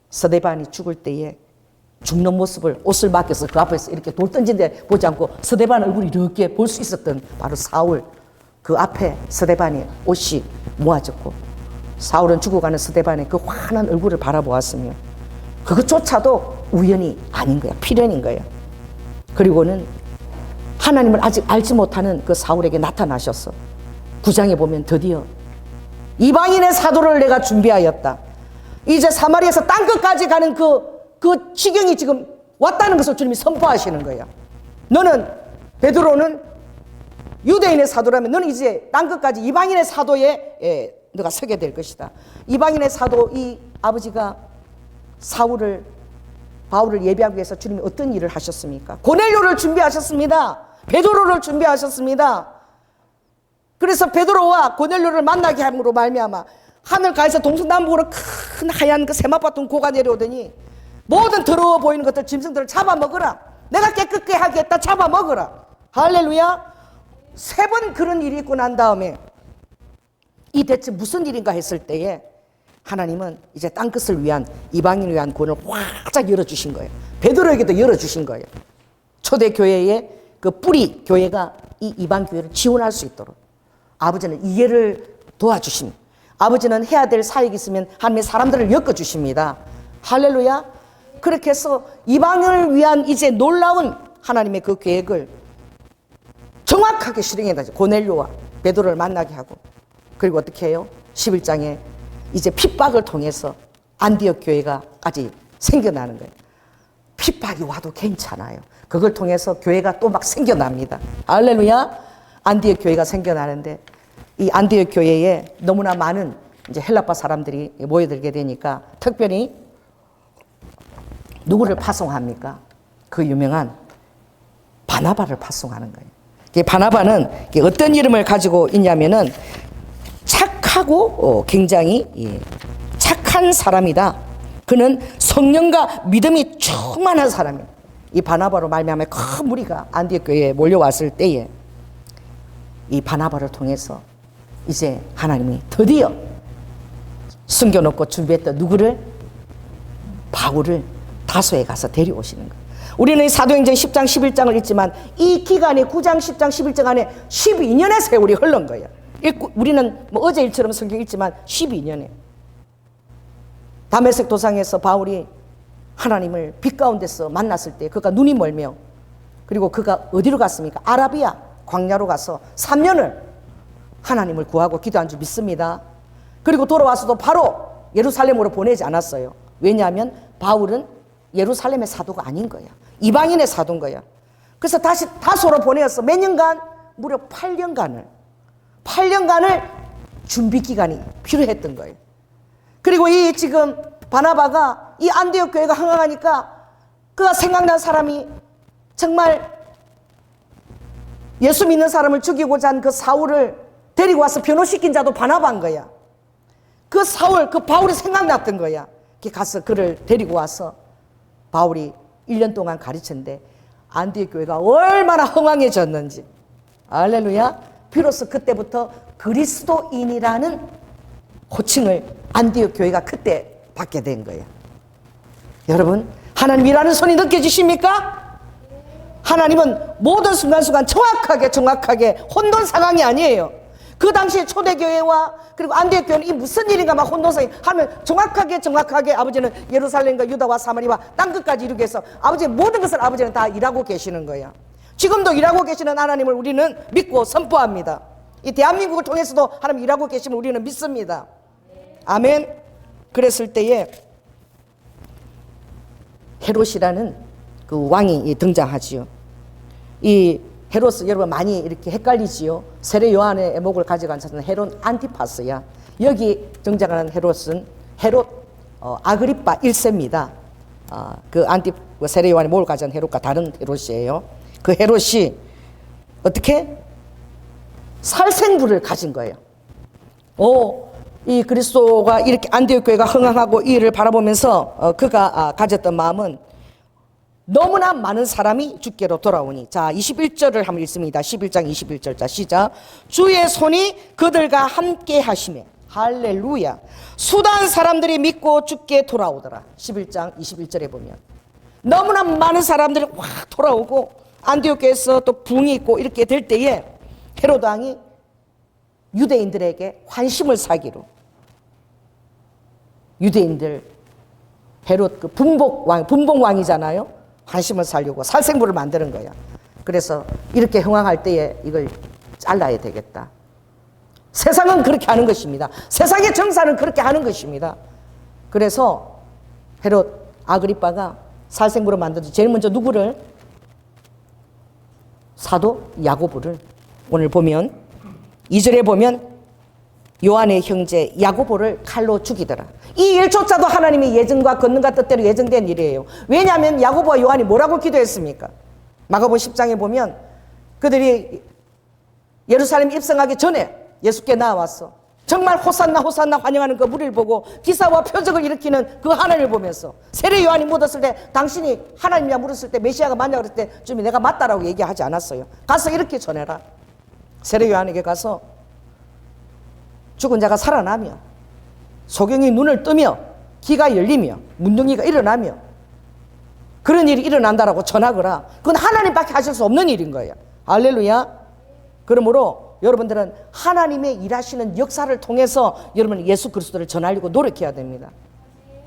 스데반이 죽을 때에 죽는 모습을 옷을 맡겨서 그 앞에서 이렇게 돌 던진데 보지 않고 스데반 얼굴이 이렇게 볼 수 있었던 바로 사울. 그 앞에 스데반의 옷이 모아졌고 사울은 죽어가는 스데반의 그 환한 얼굴을 바라보았으며 그것조차도 우연이 아닌 거야. 필연인 거야. 그리고는 하나님을 아직 알지 못하는 그 사울에게 나타나셨어. 9장에 보면 드디어 이방인의 사도를 내가 준비하였다. 이제 사마리아에서 땅끝까지 가는 그 지경이 지금 왔다는 것을 주님이 선포하시는 거야. 너는 베드로는 유대인의 사도라면 너는 이제 땅끝까지 이방인의 사도에 너가 서게 될 것이다. 이방인의 사도 이 아버지가 바울을 예비하기 위해서 주님이 어떤 일을 하셨습니까? 고넬료를 준비하셨습니다. 베드로를 준비하셨습니다. 그래서 베드로와 고넬료를 만나게 함으로 말미암아 하늘가에서 동서남북으로 큰 하얀 그 세마밭은 고가 내려오더니 모든 더러워 보이는 것들 짐승들을 잡아먹어라. 내가 깨끗게 하겠다. 잡아먹어라. 할렐루야. 3번 그런 일이 있고 난 다음에 이 대체 무슨 일인가 했을 때에 하나님은 이제 땅끝을 위한 이방인을 위한 권을 활짝 열어주신 거예요. 베드로에게도 열어주신 거예요. 초대교회의 그 뿌리 교회가 이 이방 교회를 지원할 수 있도록 아버지는 이해를 도와주십니다. 아버지는 해야 될 사역이 있으면 하나님의 사람들을 엮어주십니다. 할렐루야. 그렇게 해서 이방인을 위한 이제 놀라운 하나님의 그 계획을 정확하게 실행해다. 고넬료와 베드로를 만나게 하고 그리고 어떻게 해요? 11장에 이제 핍박을 통해서 안디옥 교회가까지 생겨나는 거예요. 핍박이 와도 괜찮아요. 그걸 통해서 교회가 또 막 생겨납니다. 할렐루야. 안디옥 교회가 생겨나는데 이 안디옥 교회에 너무나 많은 이제 헬라파 사람들이 모여들게 되니까 특별히 누구를 파송합니까? 그 유명한 바나바를 파송하는 거예요. 바나바는 어떤 이름을 가지고 있냐면은 착한 착하고 굉장히 착한 사람이다. 그는 성령과 믿음이 충만한 사람이에요. 이 바나바로 말미암아 큰 무리가 안디옥 교회에 몰려왔을 때에 이 바나바를 통해서 이제 하나님이 드디어 숨겨놓고 준비했던 누구를? 바울을 다소에 가서 데려오시는 거예요. 우리는 사도행전 10장 11장을 읽지만 이 기간에 9장 10장 11장 안에 12년의 세월이 흐른 거예요. 우리는 뭐 어제 일처럼 성경 읽지만 12년에 다메섹 도상에서 바울이 하나님을 빛 가운데서 만났을 때 그가 눈이 멀며 그리고 그가 어디로 갔습니까? 아라비아 광야로 가서 3년을 하나님을 구하고 기도한 줄 믿습니다. 그리고 돌아와서도 바로 예루살렘으로 보내지 않았어요. 왜냐하면 바울은 예루살렘의 사도가 아닌 거야. 이방인의 사도인 거야. 그래서 다시 다소로 보내었어. 몇 년간? 무려 8년간을 준비 기간이 필요했던 거예요. 그리고 이 지금 바나바가 이 안디옥 교회가 흥황하니까 그가 생각난 사람이 정말 예수 믿는 사람을 죽이고자 한 그 사울을 데리고 와서 변호시킨 자도 바나바인 거야. 그 사울, 그 바울이 생각났던 거야. 가서 그를 데리고 와서 바울이 1년 동안 가르쳤는데 안디옥 교회가 얼마나 흥황해졌는지. 할렐루야. 비로소 그때부터 그리스도인이라는 호칭을 안디옥 교회가 그때 받게 된 거예요. 여러분, 하나님 일하는 손이 느껴지십니까? 하나님은 모든 순간순간 정확하게 혼돈 상황이 아니에요. 그 당시에 초대교회와 그리고 안디옥 교회는 이 무슨 일인가 막 혼돈상이 하면 정확하게 아버지는 예루살렘과 유다와 사마리와 땅끝까지 이루게 해서 아버지의 모든 것을 아버지는 다 일하고 계시는 거예요. 지금도 일하고 계시는 하나님을 우리는 믿고 선포합니다. 이 대한민국을 통해서도 하나님 일하고 계심을 우리는 믿습니다. 아멘. 그랬을 때에 헤롯이라는 그 왕이 등장하지요. 이 헤롯 여러분 많이 이렇게 헷갈리지요. 세례 요한의 목을 가져간 자는 헤롯 안티파스야. 여기 등장하는 헤롯은 헤롯 아그리파 1세입니다. 그 세례 요한의 목을 가져간 헤롯과 다른 헤롯이에요. 그 헤롯이 어떻게 살생부를 가진 거예요. 이 그리스도가 이렇게 안디옥 교회가 흥황하고 이 일을 바라보면서 그가 가졌던 마음은 너무나 많은 사람이 주께로 돌아오니. 자, 21절을 한번 읽습니다. 11장 21절. 자, 시작. 주의 손이 그들과 함께 하시매. 할렐루야. 수단 사람들이 믿고 주께 돌아오더라. 11장 21절에 보면 너무나 많은 사람들이 확 돌아오고 안디옥 교회에서 또 붕이 있고 이렇게 될 때에 헤롯 왕이 유대인들에게 환심을 사기로 유대인들 헤롯 그 분봉왕이잖아요. 환심을 살려고 살생부를 만드는 거야. 그래서 이렇게 흥황할 때에 이걸 잘라야 되겠다. 세상은 그렇게 하는 것입니다. 세상의 정사는 그렇게 하는 것입니다. 그래서 헤롯 아그리빠가 살생부로 만들어서 제일 먼저 누구를? 사도 야고보를. 오늘 보면 2절에 보면 요한의 형제 야고보를 칼로 죽이더라. 이 일조차도 하나님의 예정과 권능과 뜻대로 예정된 일이에요. 왜냐하면 야고보와 요한이 뭐라고 기도했습니까? 마가복음 10장에 보면 그들이 예루살렘 입성하기 전에 예수께 나와서 정말 호산나 호산나 환영하는 그 무리를 보고 기사와 표적을 일으키는 그 하나님을 보면서 세례 요한이 묻었을 때 당신이 하나님이냐 물었을 때 메시아가 맞냐 그랬을 때 주님이 내가 맞다라고 얘기하지 않았어요. 가서 이렇게 전해라. 세례 요한에게 가서 죽은 자가 살아나며 소경이 눈을 뜨며 귀가 열리며 문둥이가 일어나며 그런 일이 일어난다라고 전하거라. 그건 하나님밖에 하실 수 없는 일인 거예요. 할렐루야. 그러므로 여러분들은 하나님의 일하시는 역사를 통해서 여러분은 예수 그리스도를 전하려고 노력해야 됩니다.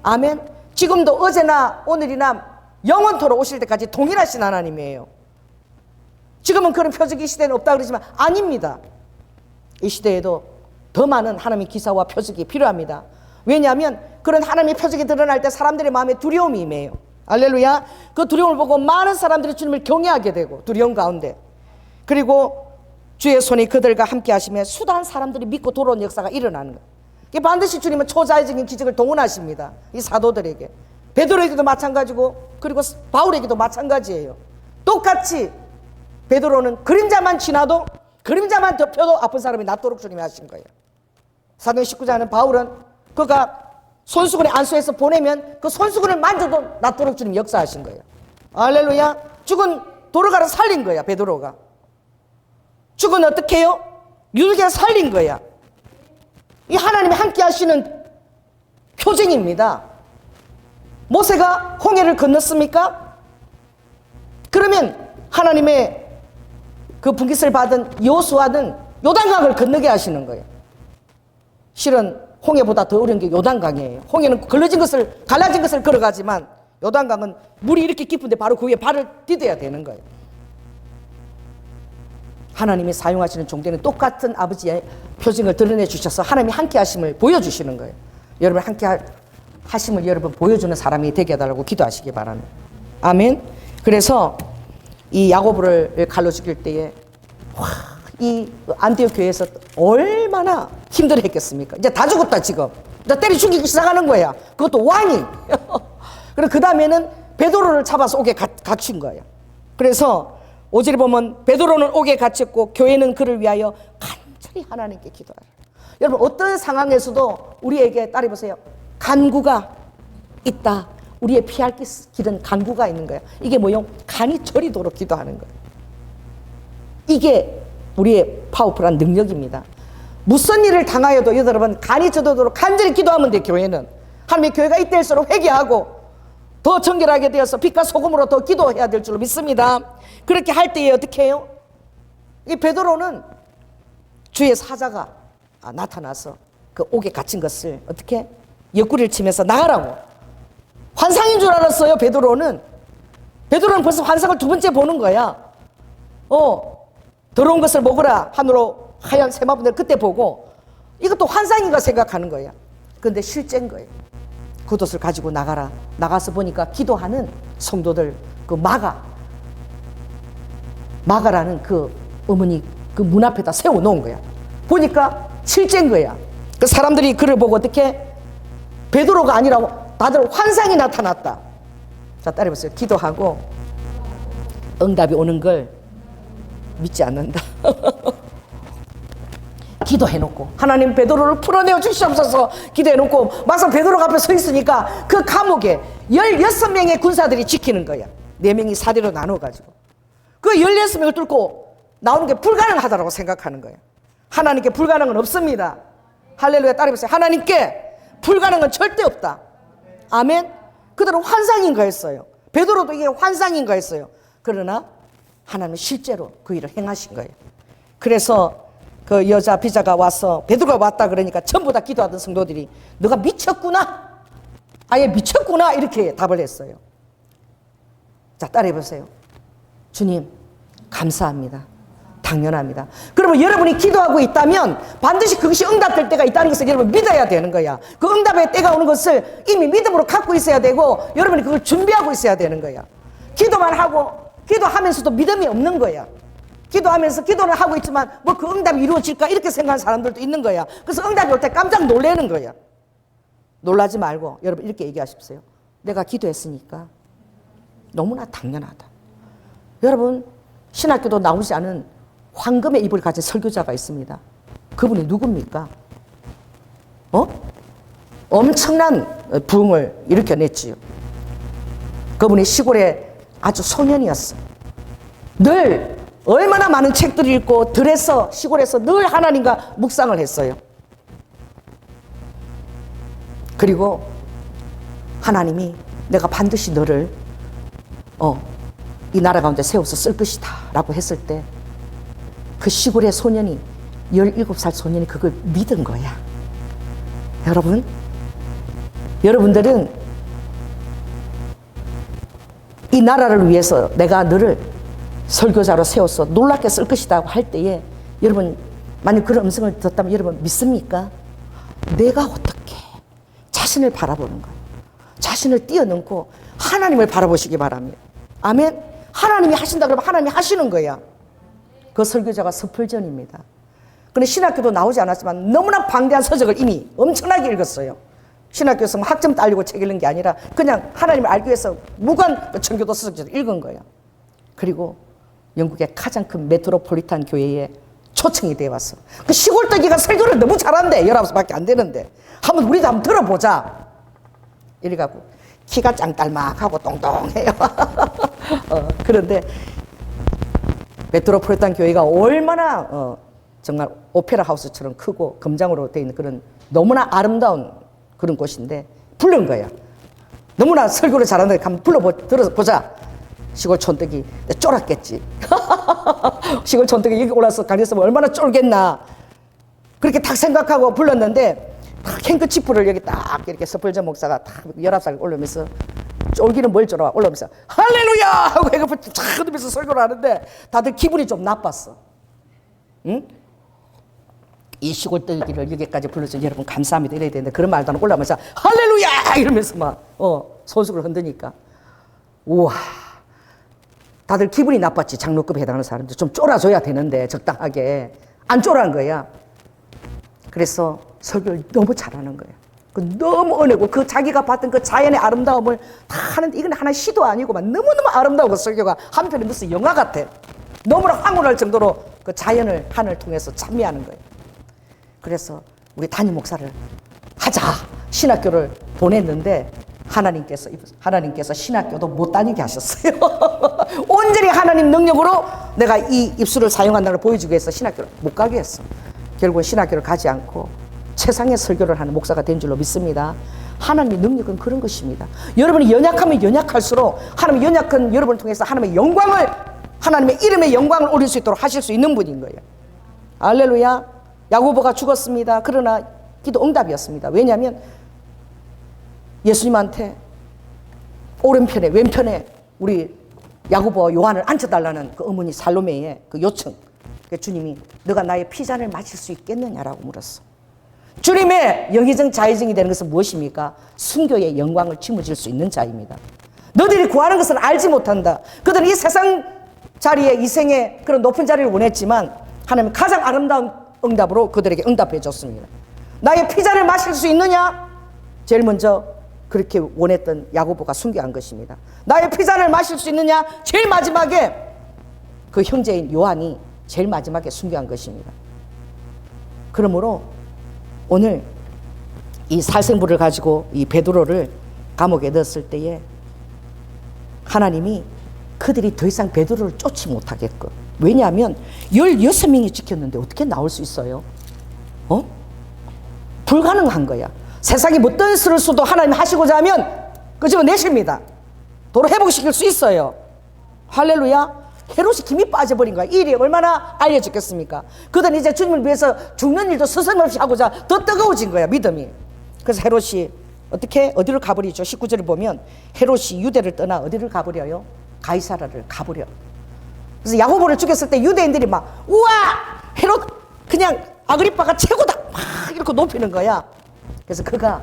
아멘. 지금도 어제나 오늘이나 영원토록 오실 때까지 동일하신 하나님이에요. 지금은 그런 표적이 이 시대는 없다 그러지만 아닙니다. 이 시대에도 더 많은 하나님의 기사와 표적이 필요합니다. 왜냐하면 그런 하나님의 표적이 드러날 때 사람들의 마음에 두려움이 임해요. 할렐루야. 그 두려움을 보고 많은 사람들이 주님을 경외하게 되고 두려움 가운데 그리고 주의 손이 그들과 함께 하시며 수단 사람들이 믿고 돌아온 역사가 일어나는 거예요. 반드시 주님은 초자연적인 기적을 동원하십니다. 이 사도들에게. 베드로에게도 마찬가지고 그리고 바울에게도 마찬가지예요. 똑같이 베드로는 그림자만 지나도 그림자만 덮여도 아픈 사람이 낫도록 주님이 하신 거예요. 사도행 19장은 바울은 그가 손수건에 안수해서 보내면 그 손수건을 만져도 낫도록 주님 역사하신 거예요. 할렐루야. 죽은 도로가를 살린 거야. 베드로가. 죽은 어떻게 해요? 유대가 살린 거야. 이 하나님이 함께 하시는 표징입니다. 모세가 홍해를 건넜습니까? 그러면 하나님의 그 분깃을 받은 여호수아는 요단강을 건너게 하시는 거예요. 실은 홍해보다 더 어려운 게 요단강이에요. 홍해는 갈라진 것을 걸어가지만 요단강은 물이 이렇게 깊은데 바로 그 위에 발을 디뎌야 되는 거예요. 하나님이 사용하시는 종대는 똑같은 아버지의 표징을 드러내 주셔서 하나님이 함께 하심을 보여주시는 거예요. 여러분 함께 하심을 여러분 보여주는 사람이 되게 해달라고 기도하시기 바랍니다. 아멘. 그래서 이 야고보를 칼로 죽일 때에 이 안디옥 교회에서 얼마나 힘들었겠습니까? 이제 다 죽었다 지금. 이제 때려 죽이기 시작하는 거야. 그것도 왕이. 그리고 그 다음에는 베드로를 잡아서 옥에 갇힌 거예요. 그래서 5절에 보면 베드로는 옥에 갇혔고 교회는 그를 위하여 간절히 하나님께 기도하라. 여러분 어떤 상황에서도 우리에게 따라해보세요. 간구가 있다. 우리의 피할 길은 간구가 있는 거예요. 이게 뭐요? 간이 저리도록 기도하는 거예요. 이게 우리의 파워풀한 능력입니다. 무슨 일을 당하여도 여러분 간이 저도록 간절히 기도하면 돼. 교회는 하나님의 교회가 이때일수록 회개하고 더 정결하게 되어서 빛과 소금으로 더 기도해야 될 줄로 믿습니다. 그렇게 할 때에 어떻게 해요? 이 베드로는 주의 사자가 나타나서 그 옥에 갇힌 것을 어떻게 옆구리를 치면서 나가라고. 환상인 줄 알았어요. 베드로는 벌써 환상을 두 번째 보는 거야. 더러운 것을 먹으라 하늘로 하얀 세마분을 그때 보고 이것도 환상인가 생각하는 거야. 그런데 실제인 거예요. 겉옷을 가지고 나가라. 나가서 보니까 기도하는 성도들 그 마가라는 그 어머니 그 문 앞에다 세워놓은 거야. 보니까 실제인 거야. 그 사람들이 그를 보고 어떻게 베드로가 아니라 다들 환상이 나타났다. 자, 따라해보세요. 기도하고 응답이 오는 걸 믿지 않는다. 기도해놓고 하나님 베드로를 풀어내어 주시옵소서 기도해놓고 막상 베드로가 앞에 서 있으니까 그 감옥에 16명의 군사들이 지키는 거야. 4명이 4대로 나눠가지고 그 16명을 뚫고 나오는 게 불가능하다고 생각하는 거야. 하나님께 불가능은 없습니다. 할렐루야. 따라해보세요. 하나님께 불가능은 절대 없다. 아멘. 그들은 환상인가 했어요. 베드로도 이게 환상인가 했어요. 그러나 하나님은 실제로 그 일을 행하신 거예요. 그래서 그 여자 비자가 와서 베드로가 왔다 그러니까 전부 다 기도하던 성도들이 너가 미쳤구나. 아예 미쳤구나. 이렇게 답을 했어요. 자, 따라해보세요. 주님 감사합니다. 당연합니다. 그러면 여러분이 기도하고 있다면 반드시 그것이 응답될 때가 있다는 것을 여러분 믿어야 되는 거야. 그 응답의 때가 오는 것을 이미 믿음으로 갖고 있어야 되고 여러분이 그걸 준비하고 있어야 되는 거야. 기도만 하고 기도하면서도 믿음이 없는 거야. 기도하면서 기도는 하고 있지만 뭐 그 응답이 이루어질까 이렇게 생각하는 사람들도 있는 거야. 그래서 응답이 올 때 깜짝 놀라는 거야. 놀라지 말고 여러분 이렇게 얘기하십시오. 내가 기도했으니까 너무나 당연하다. 여러분 신학교도 나오지 않은 황금의 입을 가진 설교자가 있습니다. 그분이 누굽니까? 엄청난 부흥을 일으켜냈지요. 그분이 시골에 아주 소년이었어. 늘 얼마나 많은 책들을 읽고 들에서 시골에서 늘 하나님과 묵상을 했어요. 그리고 하나님이 내가 반드시 너를 이 나라 가운데 세워서 쓸 것이다 라고 했을 때 그 시골의 소년이 17살 소년이 그걸 믿은 거야. 여러분들은 이 나라를 위해서 내가 너를 설교자로 세워서 놀랍게 쓸 것이다 할 때에 여러분 만약 그런 음성을 듣다면 여러분 믿습니까? 내가 어떻게 자신을 바라보는 거예요. 자신을 뛰어넘고 하나님을 바라보시기 바랍니다. 아멘. 하나님이 하신다 그러면 하나님이 하시는 거야. 그 설교자가 서플전입니다. 그런데 신학교도 나오지 않았지만 너무나 방대한 서적을 이미 엄청나게 읽었어요. 신학교에서 학점 따려고 책 읽는 게 아니라 그냥 하나님을 알기 위해서 무관 청교도 서적을 읽은 거예요. 그리고 영국의 가장 큰 메트로폴리탄 교회의 초청이 돼 왔어. 그 시골떡이가 설교를 너무 잘한대. 19살밖에 안 되는데. 우리도 한번 들어보자. 이래갖고 키가 짱딸막하고 똥똥해요. 그런데 메트로폴리탄 교회가 얼마나 정말 오페라 하우스처럼 크고 금장으로 되어 있는 그런 너무나 아름다운 그런 곳인데 부른 거야. 너무나 설교를 잘하는데 한번 들어보자. 시골 촌떡이 쫄았겠지. 시골 촌떡이 여기 올라서 강의했으면 얼마나 쫄겠나. 그렇게 딱 생각하고 불렀는데 딱 행크치프를 여기 딱 이렇게 서플전 목사가 딱 19살 올리면서 쫄기는 뭘 쫄아 올라오면서 할렐루야 하고 행크를 쫙 흔들면서 설교를 하는데 다들 기분이 좀 나빴어. 응? 이 시골떡이를 여기까지 불러주셔서 여러분 감사합니다 이래야 되는데 그런 말도 안 하고 올라오면서 할렐루야 이러면서 막 손수를 흔드니까 우와 다들 기분이 나빴지. 장로급에 해당하는 사람들 좀 쫄아줘야 되는데 적당하게 안 쫄아한 거야. 그래서 설교를 너무 잘하는 거야. 너무 은혜고 그 자기가 봤던 그 자연의 아름다움을 다 하는데 이건 하나의 시도 아니고만 너무너무 아름다우고 설교가 한편에 무슨 영화 같아. 너무나 황홀할 정도로 그 자연을 하늘을 통해서 찬미하는 거예요. 그래서 우리 담임 목사를 하자 신학교를 보냈는데 하나님께서 신학교도 못 다니게 하셨어요. 온전히 하나님 능력으로 내가 이 입술을 사용한다는 걸 보여주기 위해서 신학교를 못 가게 했어. 결국은 신학교를 가지 않고 최상의 설교를 하는 목사가 된 줄로 믿습니다. 하나님의 능력은 그런 것입니다. 여러분이 연약하면 연약할수록 하나님의 연약한 여러분을 통해서 하나님의 영광을 하나님의 이름의 영광을 올릴 수 있도록 하실 수 있는 분인 거예요. 할렐루야. 야고보가 죽었습니다. 그러나 기도 응답이었습니다. 왜냐하면 예수님한테 오른편에 왼편에 우리 야고보와 요한을 앉혀달라는 그 어머니 살로메의 그 요청. 주님이 너가 나의 피잔을 마실 수 있겠느냐라고 물었어. 주님의 영의정 자의정이 되는 것은 무엇입니까? 순교의 영광을 짊어질 수 있는 자입니다. 너희들이 구하는 것은 알지 못한다. 그들은 이 세상 자리에 이 생에 그런 높은 자리를 원했지만 하나님은 가장 아름다운 응답으로 그들에게 응답해 줬습니다. 나의 피잔을 마실 수 있느냐? 제일 먼저 그렇게 원했던 야고보가 순교한 것입니다. 나의 피잔을 마실 수 있느냐? 제일 마지막에 그 형제인 요한이 제일 마지막에 순교한 것입니다. 그러므로 오늘 이 살생부를 가지고 이 베드로를 감옥에 넣었을 때에 하나님이 그들이 더 이상 베드로를 쫓지 못하게끔. 왜냐하면 16명이 지켰는데 어떻게 나올 수 있어요? 불가능한 거야. 세상이 어떤 수를 써도 하나님이 하시고자 하면 끄집어내십니다. 도로 회복시킬 수 있어요. 할렐루야. 헤롯이 김이 빠져버린 거야. 이 일이 얼마나 알려졌겠습니까? 그들은 이제 주님을 위해서 죽는 일도 스스럼없이 하고자 더 뜨거워진 거야, 믿음이. 그래서 헤롯이 어디로 가버리죠? 19절을 보면 헤롯이 유대를 떠나 어디를 가버려요? 가이사라를 가버려. 그래서 야고보를 죽였을 때 유대인들이 막 우와! 헤롯 그냥 아그리빠가 최고다! 막 이렇게 높이는 거야. 그래서 그가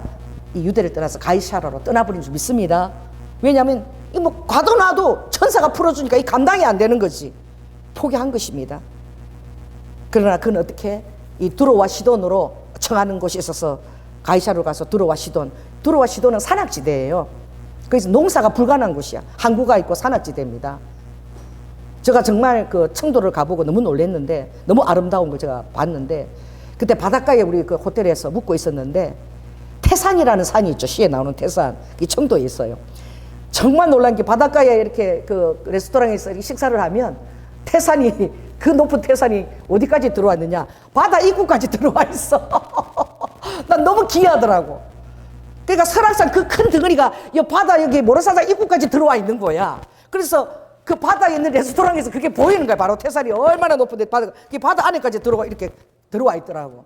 이 유대를 떠나서 가이사라로 떠나버린 줄 믿습니다. 왜냐하면 이 뭐 가둬놔도 천사가 풀어주니까 이 감당이 안 되는 거지. 포기한 것입니다. 그러나 그는 어떻게 이 두로와 시돈으로 청하는 곳이 있어서 가이사로 가서 두로와 시돈은 산악지대예요. 그래서 농사가 불가능한 곳이야. 항구가 있고 산악지대입니다. 제가 정말 그 청도를 가보고 너무 놀랐는데 너무 아름다운 걸 제가 봤는데 그때 바닷가에 우리 그 호텔에서 묵고 있었는데 태산이라는 산이 있죠. 시에 나오는 태산. 이 청도에 있어요. 정말 놀란 게 바닷가에 이렇게 그 레스토랑에서 이렇게 식사를 하면 태산이 그 높은 태산이 어디까지 들어왔느냐? 바다 입구까지 들어와 있어. 난 너무 기이하더라고. 그러니까 설악산 그 큰 덩어리가 이 바다 여기 모래사장 입구까지 들어와 있는 거야. 그래서 그 바다에 있는 레스토랑에서 그게 보이는 거야. 바로 태산이 얼마나 높은데 바다 안에까지 이렇게 들어와 있더라고.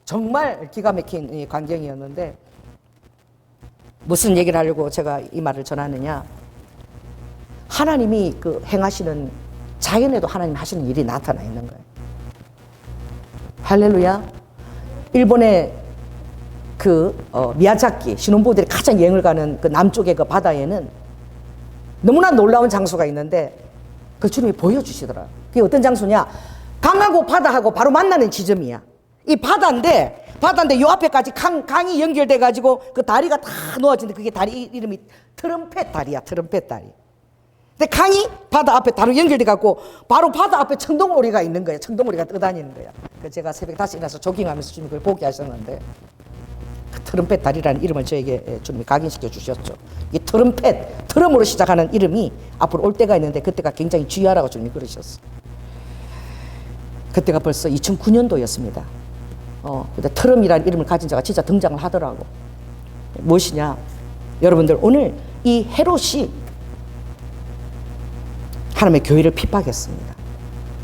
정말 기가 막힌 광경이었는데 무슨 얘기를 하려고 제가 이 말을 전하느냐. 하나님이 그 행하시는 자연에도 하나님 하시는 일이 나타나 있는 거예요. 할렐루야. 일본의 그 미야자키 신혼부부들이 가장 여행을 가는 그 남쪽의 그 바다에는 너무나 놀라운 장소가 있는데 그 주님이 보여주시더라. 그게 어떤 장소냐? 강하고 바다하고 바로 만나는 지점이야. 이 바다인데 요 앞에까지 강이 연결돼 가지고 그 다리가 다 놓아진데 그게 다리 이름이 트럼펫 다리야. 트럼펫 다리. 근데 강이 바다 앞에 바로 연결돼 갖고 바로 바다 앞에 청동오리가 있는 거예요. 청동오리가 떠다니는 거야. 그 제가 새벽 다시 일어나서 조깅하면서 주님 그걸 보게 하셨는데 그 트럼펫 다리라는 이름을 저에게 주님이 각인시켜 주셨죠. 이 트럼펫, 트럼으로 시작하는 이름이 앞으로 올 때가 있는데 그때가 굉장히 주의하라고 주님이 그러셨어. 그때가 벌써 2009년도였습니다. 근데 트럼이라는 이름을 가진 자가 진짜 등장을 하더라고. 무엇이냐? 여러분들 오늘 이 헤롯이 하나님의 교회를 핍박했습니다.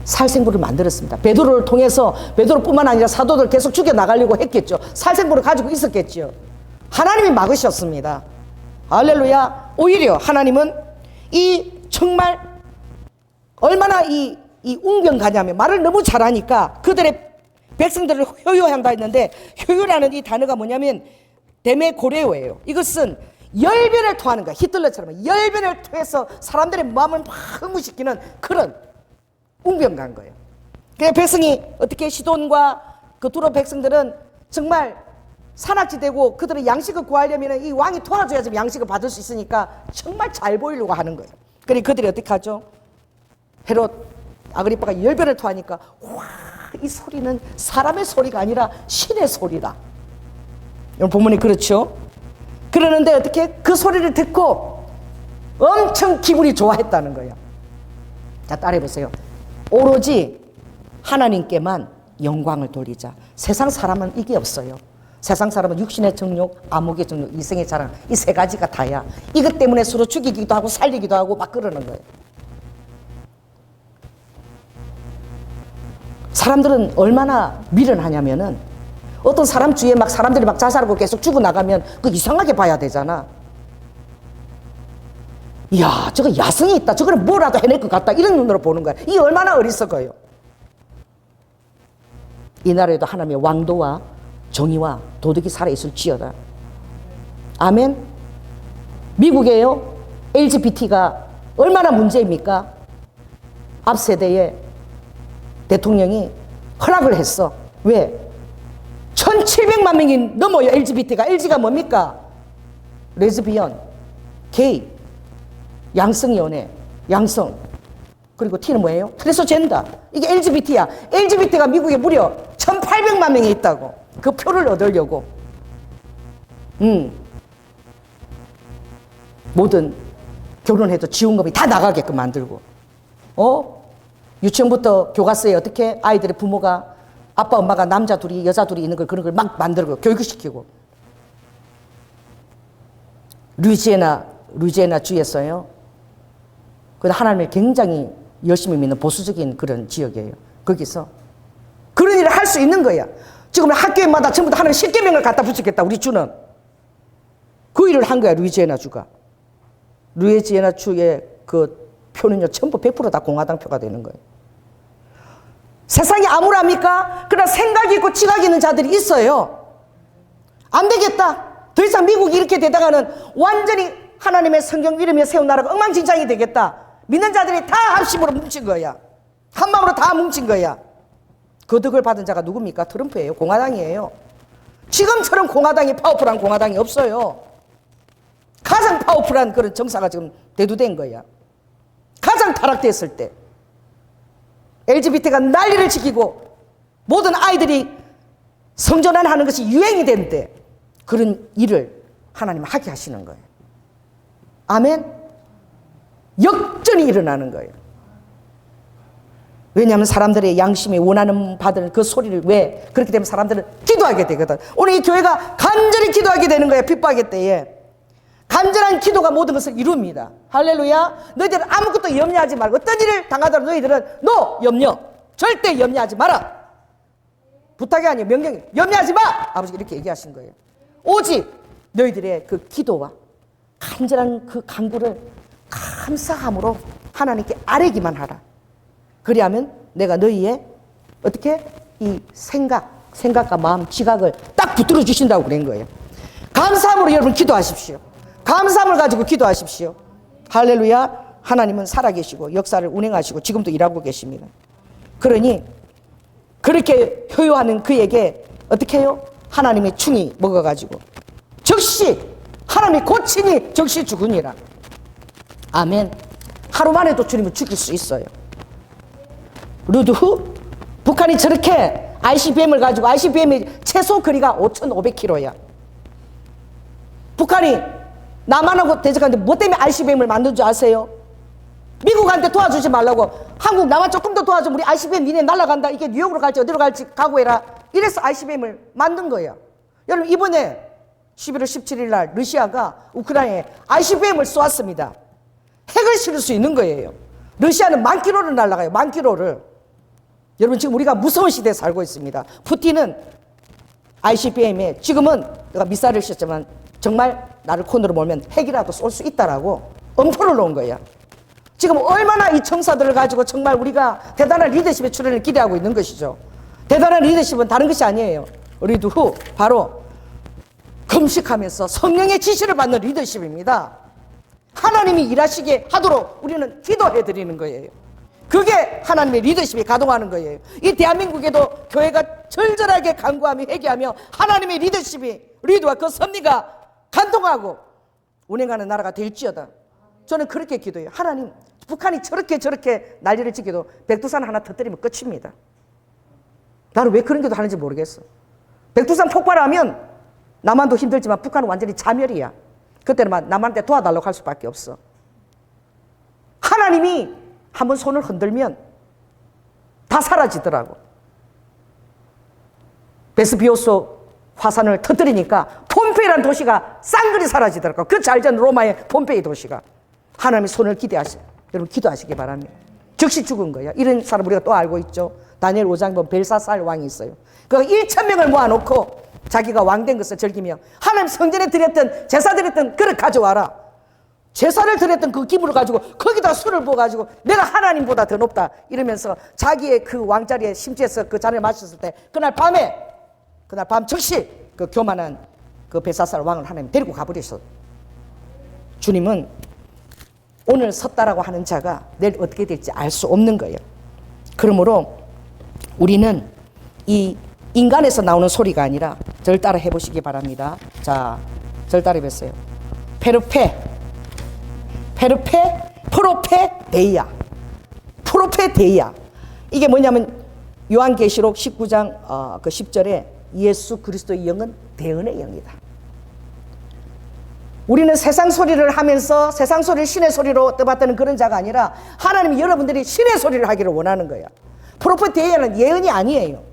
살생부를 만들었습니다. 베드로를 통해서 베드로뿐만 아니라 사도들 계속 죽여나가려고 했겠죠. 살생부를 가지고 있었겠죠. 하나님이 막으셨습니다. 할렐루야. 오히려 하나님은 이 정말 얼마나 이 웅변가냐면 말을 너무 잘하니까 그들의 백성들을 효요한다 했는데 효요라는 이 단어가 뭐냐면 데메고레오예요. 이것은 열변을 토하는 거야. 히틀러처럼 열변을 토해서 사람들의 마음을 막 흥분시키는 그런 웅변가인 거예요. 그래서 백성이 어떻게 시돈과 그 두로 백성들은 정말 산악지대고 그들의 양식을 구하려면 이 왕이 도와줘야지 양식을 받을 수 있으니까 정말 잘 보이려고 하는 거예요. 그래 그들이 어떻게 하죠? 헤롯 아그리빠가 열변을 토하니까 와, 이 소리는 사람의 소리가 아니라 신의 소리다. 여러분 본문이 그렇죠? 그러는데 어떻게 그 소리를 듣고 엄청 기분이 좋아했다는 거예요. 자, 따라해 보세요. 오로지 하나님께만 영광을 돌리자. 세상 사람은 이게 없어요. 세상 사람은 육신의 정욕, 암흑의 정욕, 이생의 자랑, 이 세 가지가 다야. 이것 때문에 서로 죽이기도 하고 살리기도 하고 막 그러는 거예요. 사람들은 얼마나 미련하냐면은 어떤 사람 주위에 막 사람들이 막 자살하고 계속 죽어나가면 그 이상하게 봐야 되잖아. 이야, 저거 야성이 있다. 저거는 뭐라도 해낼 것 같다. 이런 눈으로 보는 거야. 이게 얼마나 어리석어요. 이 나라에도 하나님의 왕도와 정의와 도덕이 살아있을지어다. 아멘. 미국에요. LGBT가 얼마나 문제입니까? 앞 세대에 대통령이 허락을 했어. 왜? 1700만 명이 넘어요. LGBT가. LG가 뭡니까? 레즈비언, 게이, 양성연애, 양성. 그리고 T는 뭐예요? 트랜스젠더. 이게 LGBT야. LGBT가 미국에 무려 1800만 명이 있다고. 그 표를 얻으려고. 모든 결혼해도 지원금이 다 나가게끔 만들고. 유치원부터 교과서에 어떻게 아이들의 부모가 아빠 엄마가 남자 둘이 여자 둘이 있는 걸 그런 걸 막 만들고 교육시키고. 루이지애나 주에서요. 그 하나님을 굉장히 열심히 믿는 보수적인 그런 지역이에요. 거기서 그런 일을 할 수 있는 거야. 지금 학교마다 전부 다 하나님 십계명을 갖다 붙였겠다. 우리 주는 그 일을 한 거야. 루이지애나 주가. 루이지애나 주의 그 표는요 전부 100% 다 공화당 표가 되는 거예요. 세상이 암울합니까? 그러나 생각이 있고 지각이 있는 자들이 있어요. 안 되겠다. 더 이상 미국이 이렇게 되다가는 완전히 하나님의 성경 이름에 세운 나라가 엉망진창이 되겠다. 믿는 자들이 다 합심으로 뭉친 거야. 한 마음으로 다 뭉친 거야. 그 덕을 받은 자가 누굽니까? 트럼프예요. 공화당이에요. 지금처럼 공화당이 파워풀한 공화당이 없어요. 가장 파워풀한 그런 정사가 지금 대두된 거야. 가장 타락됐을 때 LGBT가 난리를 지키고 모든 아이들이 성전환하는 것이 유행이 된 때 그런 일을 하나님은 하게 하시는 거예요. 아멘. 역전이 일어나는 거예요. 왜냐하면 사람들의 양심이 원하는 받을 그 소리를 왜 그렇게 되면 사람들은 기도하게 되거든. 오늘 이 교회가 간절히 기도하게 되는 거예요. 핍박의 때에. 간절한 기도가 모든 것을 이룹니다. 할렐루야. 너희들은 아무것도 염려하지 말고 어떤 일을 당하더라도 너희들은 염려 절대 염려하지 마라. 부탁이 아니에요. 명령이. 염려하지 마. 아버지가 이렇게 얘기하신 거예요. 오직 너희들의 그 기도와 간절한 그 간구를 감사함으로 하나님께 아뢰기만 하라. 그리하면 내가 너희의 어떻게 이 생각과 마음 지각을 딱 붙들어 주신다고 그런 거예요. 감사함으로 여러분 기도하십시오. 감사함을 가지고 기도하십시오. 할렐루야. 하나님은 살아계시고 역사를 운행하시고 지금도 일하고 계십니다. 그러니 그렇게 효요하는 그에게 어떻게 해요? 하나님의 충이 먹어가지고 즉시 하나님이 고치니 즉시 죽으니라. 아멘. 하루 만에도 주님은 죽일 수 있어요. 루드후 북한이 저렇게 ICBM을 가지고 ICBM이 최소 거리가 5,500km야. 북한이 남한하고 대적하는데 뭐 때문에 ICBM을 만든 줄 아세요? 미국한테 도와주지 말라고. 한국 남한 조금 더 도와줘. 우리 ICBM 니네 날아간다. 이게 뉴욕으로 갈지 어디로 갈지 각오해라. 이래서 ICBM을 만든 거예요. 여러분 이번에 11월 17일 날 러시아가 우크라이나에 ICBM을 쏘았습니다. 핵을 실을 수 있는 거예요. 러시아는 10,000km를 날아가요. 10,000km를. 여러분 지금 우리가 무서운 시대에 살고 있습니다. 푸틴은 ICBM에 지금은 내가 미사일을 쐈지만 정말 나를 코너로 몰면 핵이라도 쏠 수 있다라고 엄포를 놓은 거예요. 지금 얼마나 이 청사들을 가지고 정말 우리가 대단한 리더십의 출현을 기대하고 있는 것이죠. 대단한 리더십은 다른 것이 아니에요. 우리도 바로 금식하면서 성령의 지시를 받는 리더십입니다. 하나님이 일하시게 하도록 우리는 기도해 드리는 거예요. 그게 하나님의 리더십이 가동하는 거예요. 이 대한민국에도 교회가 절절하게 간구하며 회개하며 하나님의 리더와 그 섭리가 간동하고 운행하는 나라가 될지어다. 저는 그렇게 기도해요. 하나님, 북한이 저렇게 난리를 치기도 백두산 하나 터뜨리면 끝입니다. 나는 왜 그런 기도 하는지 모르겠어. 백두산 폭발하면 남한도 힘들지만 북한은 완전히 자멸이야. 그때는 남한테 도와달라고 할 수밖에 없어. 하나님이 한번 손을 흔들면 다 사라지더라고. 베스비오스 화산을 터뜨리니까 폼페이라는 도시가 쌍그리 사라지더라고. 그 잘 전 로마의 폼페이 도시가. 하나님의 손을 여러분 기도하시기 바랍니다. 즉시 죽은 거야. 이런 사람 우리가 또 알고 있죠. 다니엘 5장 보면 벨사살 왕이 있어요. 그 1,000명을 모아놓고 자기가 왕된 것을 즐기며 하나님 성전에 드렸던 제사 드렸던 그릇 가져와라. 제사를 드렸던 그 기물을 가지고 거기다 술을 부어가지고 내가 하나님보다 더 높다 이러면서 자기의 그 왕자리에 심지어서 그 잔을 마셨을 때 그날 밤 즉시 그 교만한 그 벨사살 왕을 하나님 데리고 가버리셨어. 주님은 오늘 섰다라고 하는 자가 내일 어떻게 될지 알 수 없는 거예요. 그러므로 우리는 이 인간에서 나오는 소리가 아니라 절 따라 해보시기 바랍니다. 자, 절 따라 해보세요. 프로페 데이야. 이게 뭐냐면 요한계시록 19장 그 10절에 예수 그리스도의 영은 대언의 영이다. 우리는 세상 소리를 하면서 세상 소리를 신의 소리로 떠받드는 그런 자가 아니라 하나님이 여러분들이 신의 소리를 하기를 원하는 거야. 프로페 데이야는 예언이 아니에요.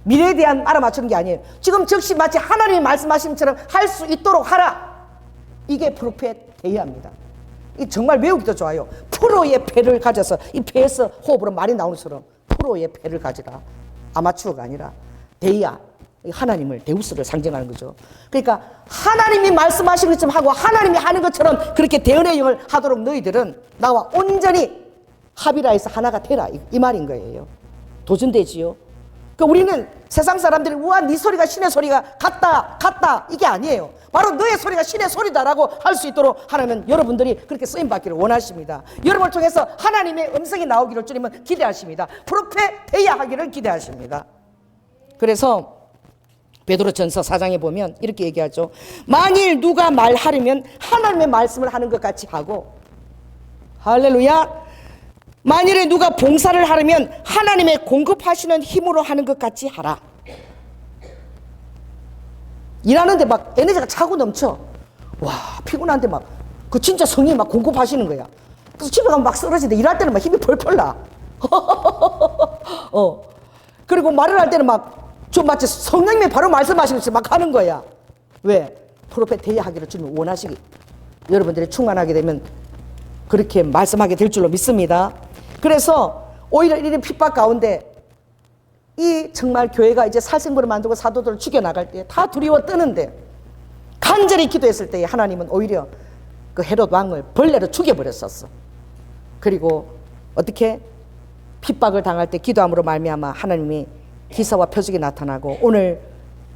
미래에 대한 알아맞추는 게 아니에요. 지금 즉시 마치 하나님이 말씀하신 것처럼 할 수 있도록 하라. 이게 프로페 데이야입니다. 이 정말 외우기도 좋아요. 프로의 패를 가져서 이 패에서 호흡으로 말이 나오는 것처럼 프로의 패를 가지라. 아마추어가 아니라 데이야. 하나님을 데우스를 상징하는 거죠. 그러니까 하나님이 말씀하신 것처럼 하고 하나님이 하는 것처럼 그렇게 대언의 영을 하도록 너희들은 나와 온전히 합이라 해서 하나가 되라. 이 말인 거예요. 도전되지요. 그러니까 우리는 세상 사람들이 우와 네 소리가 신의 소리가 같다 이게 아니에요. 바로 너의 소리가 신의 소리다라고 할 수 있도록 하나님은 여러분들이 그렇게 쓰임받기를 원하십니다. 여러분을 통해서 하나님의 음성이 나오기를 주님은 기대하십니다. 프로페 데이야 하기를 기대하십니다. 그래서 베드로전서 4장에 보면 이렇게 얘기하죠. 만일 누가 말하려면 하나님의 말씀을 하는 것 같이 하고, 할렐루야. 만일에 누가 봉사를 하려면 하나님의 공급하시는 힘으로 하는 것 같이 하라. 일하는데 막 에너지가 차고 넘쳐. 와, 피곤한데 막 그 진짜 성령이 막 공급하시는 거야. 그래서 집에 가면 막 쓰러지는데 일할 때는 막 힘이 펄펄 나. 그리고 말을 할 때는 막 좀 마치 성령님이 바로 말씀하시는 것처럼 막 하는 거야. 왜? 프로페트 데이 하기를 주님 원하시기. 여러분들이 충만하게 되면 그렇게 말씀하게 될 줄로 믿습니다. 그래서 오히려 이런 핍박 가운데 이 정말 교회가 이제 살생부를 만들고 사도들을 죽여나갈 때 다 두려워 뜨는데 간절히 기도했을 때 하나님은 오히려 그 헤롯 왕을 벌레로 죽여버렸었어. 그리고 어떻게 핍박을 당할 때 기도함으로 말미암아 하나님이 기사와 표적이 나타나고 오늘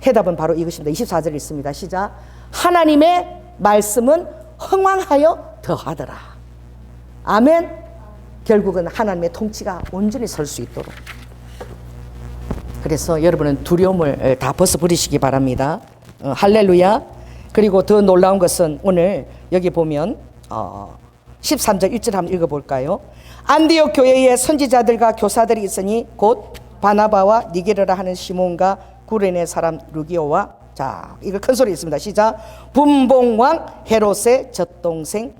해답은 바로 이것입니다. 24절 있습니다. 시작. 하나님의 말씀은 흥왕하여 더하더라. 아멘. 결국은 하나님의 통치가 온전히 설 수 있도록. 그래서 여러분은 두려움을 다 벗어버리시기 바랍니다. 할렐루야. 그리고 더 놀라운 것은 오늘 여기 보면 13절 1절 한번 읽어볼까요? 안디옥 교회에 선지자들과 교사들이 있으니 곧 바나바와 니게르라 하는 시몬과 구레네 사람 루기오와, 자, 이거 큰 소리 있습니다. 시작. 분봉왕 헤롯의 젖동생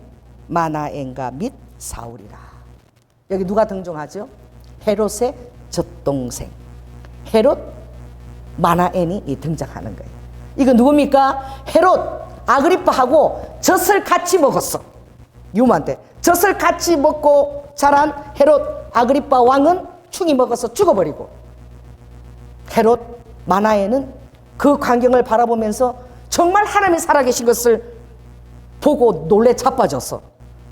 마나엔가 및 사울이라. 여기 누가 등장하죠? 헤롯의 젖동생 헤롯 마나엔이 등장하는 거예요. 이거 누굽니까? 헤롯 아그리빠하고 젖을 같이 먹었어. 유모한테 젖을 같이 먹고 자란 헤롯 아그리빠 왕은 충이 먹어서 죽어버리고, 헤롯 마나엔은 그 광경을 바라보면서 정말 하나님이 살아계신 것을 보고 놀래 자빠졌어.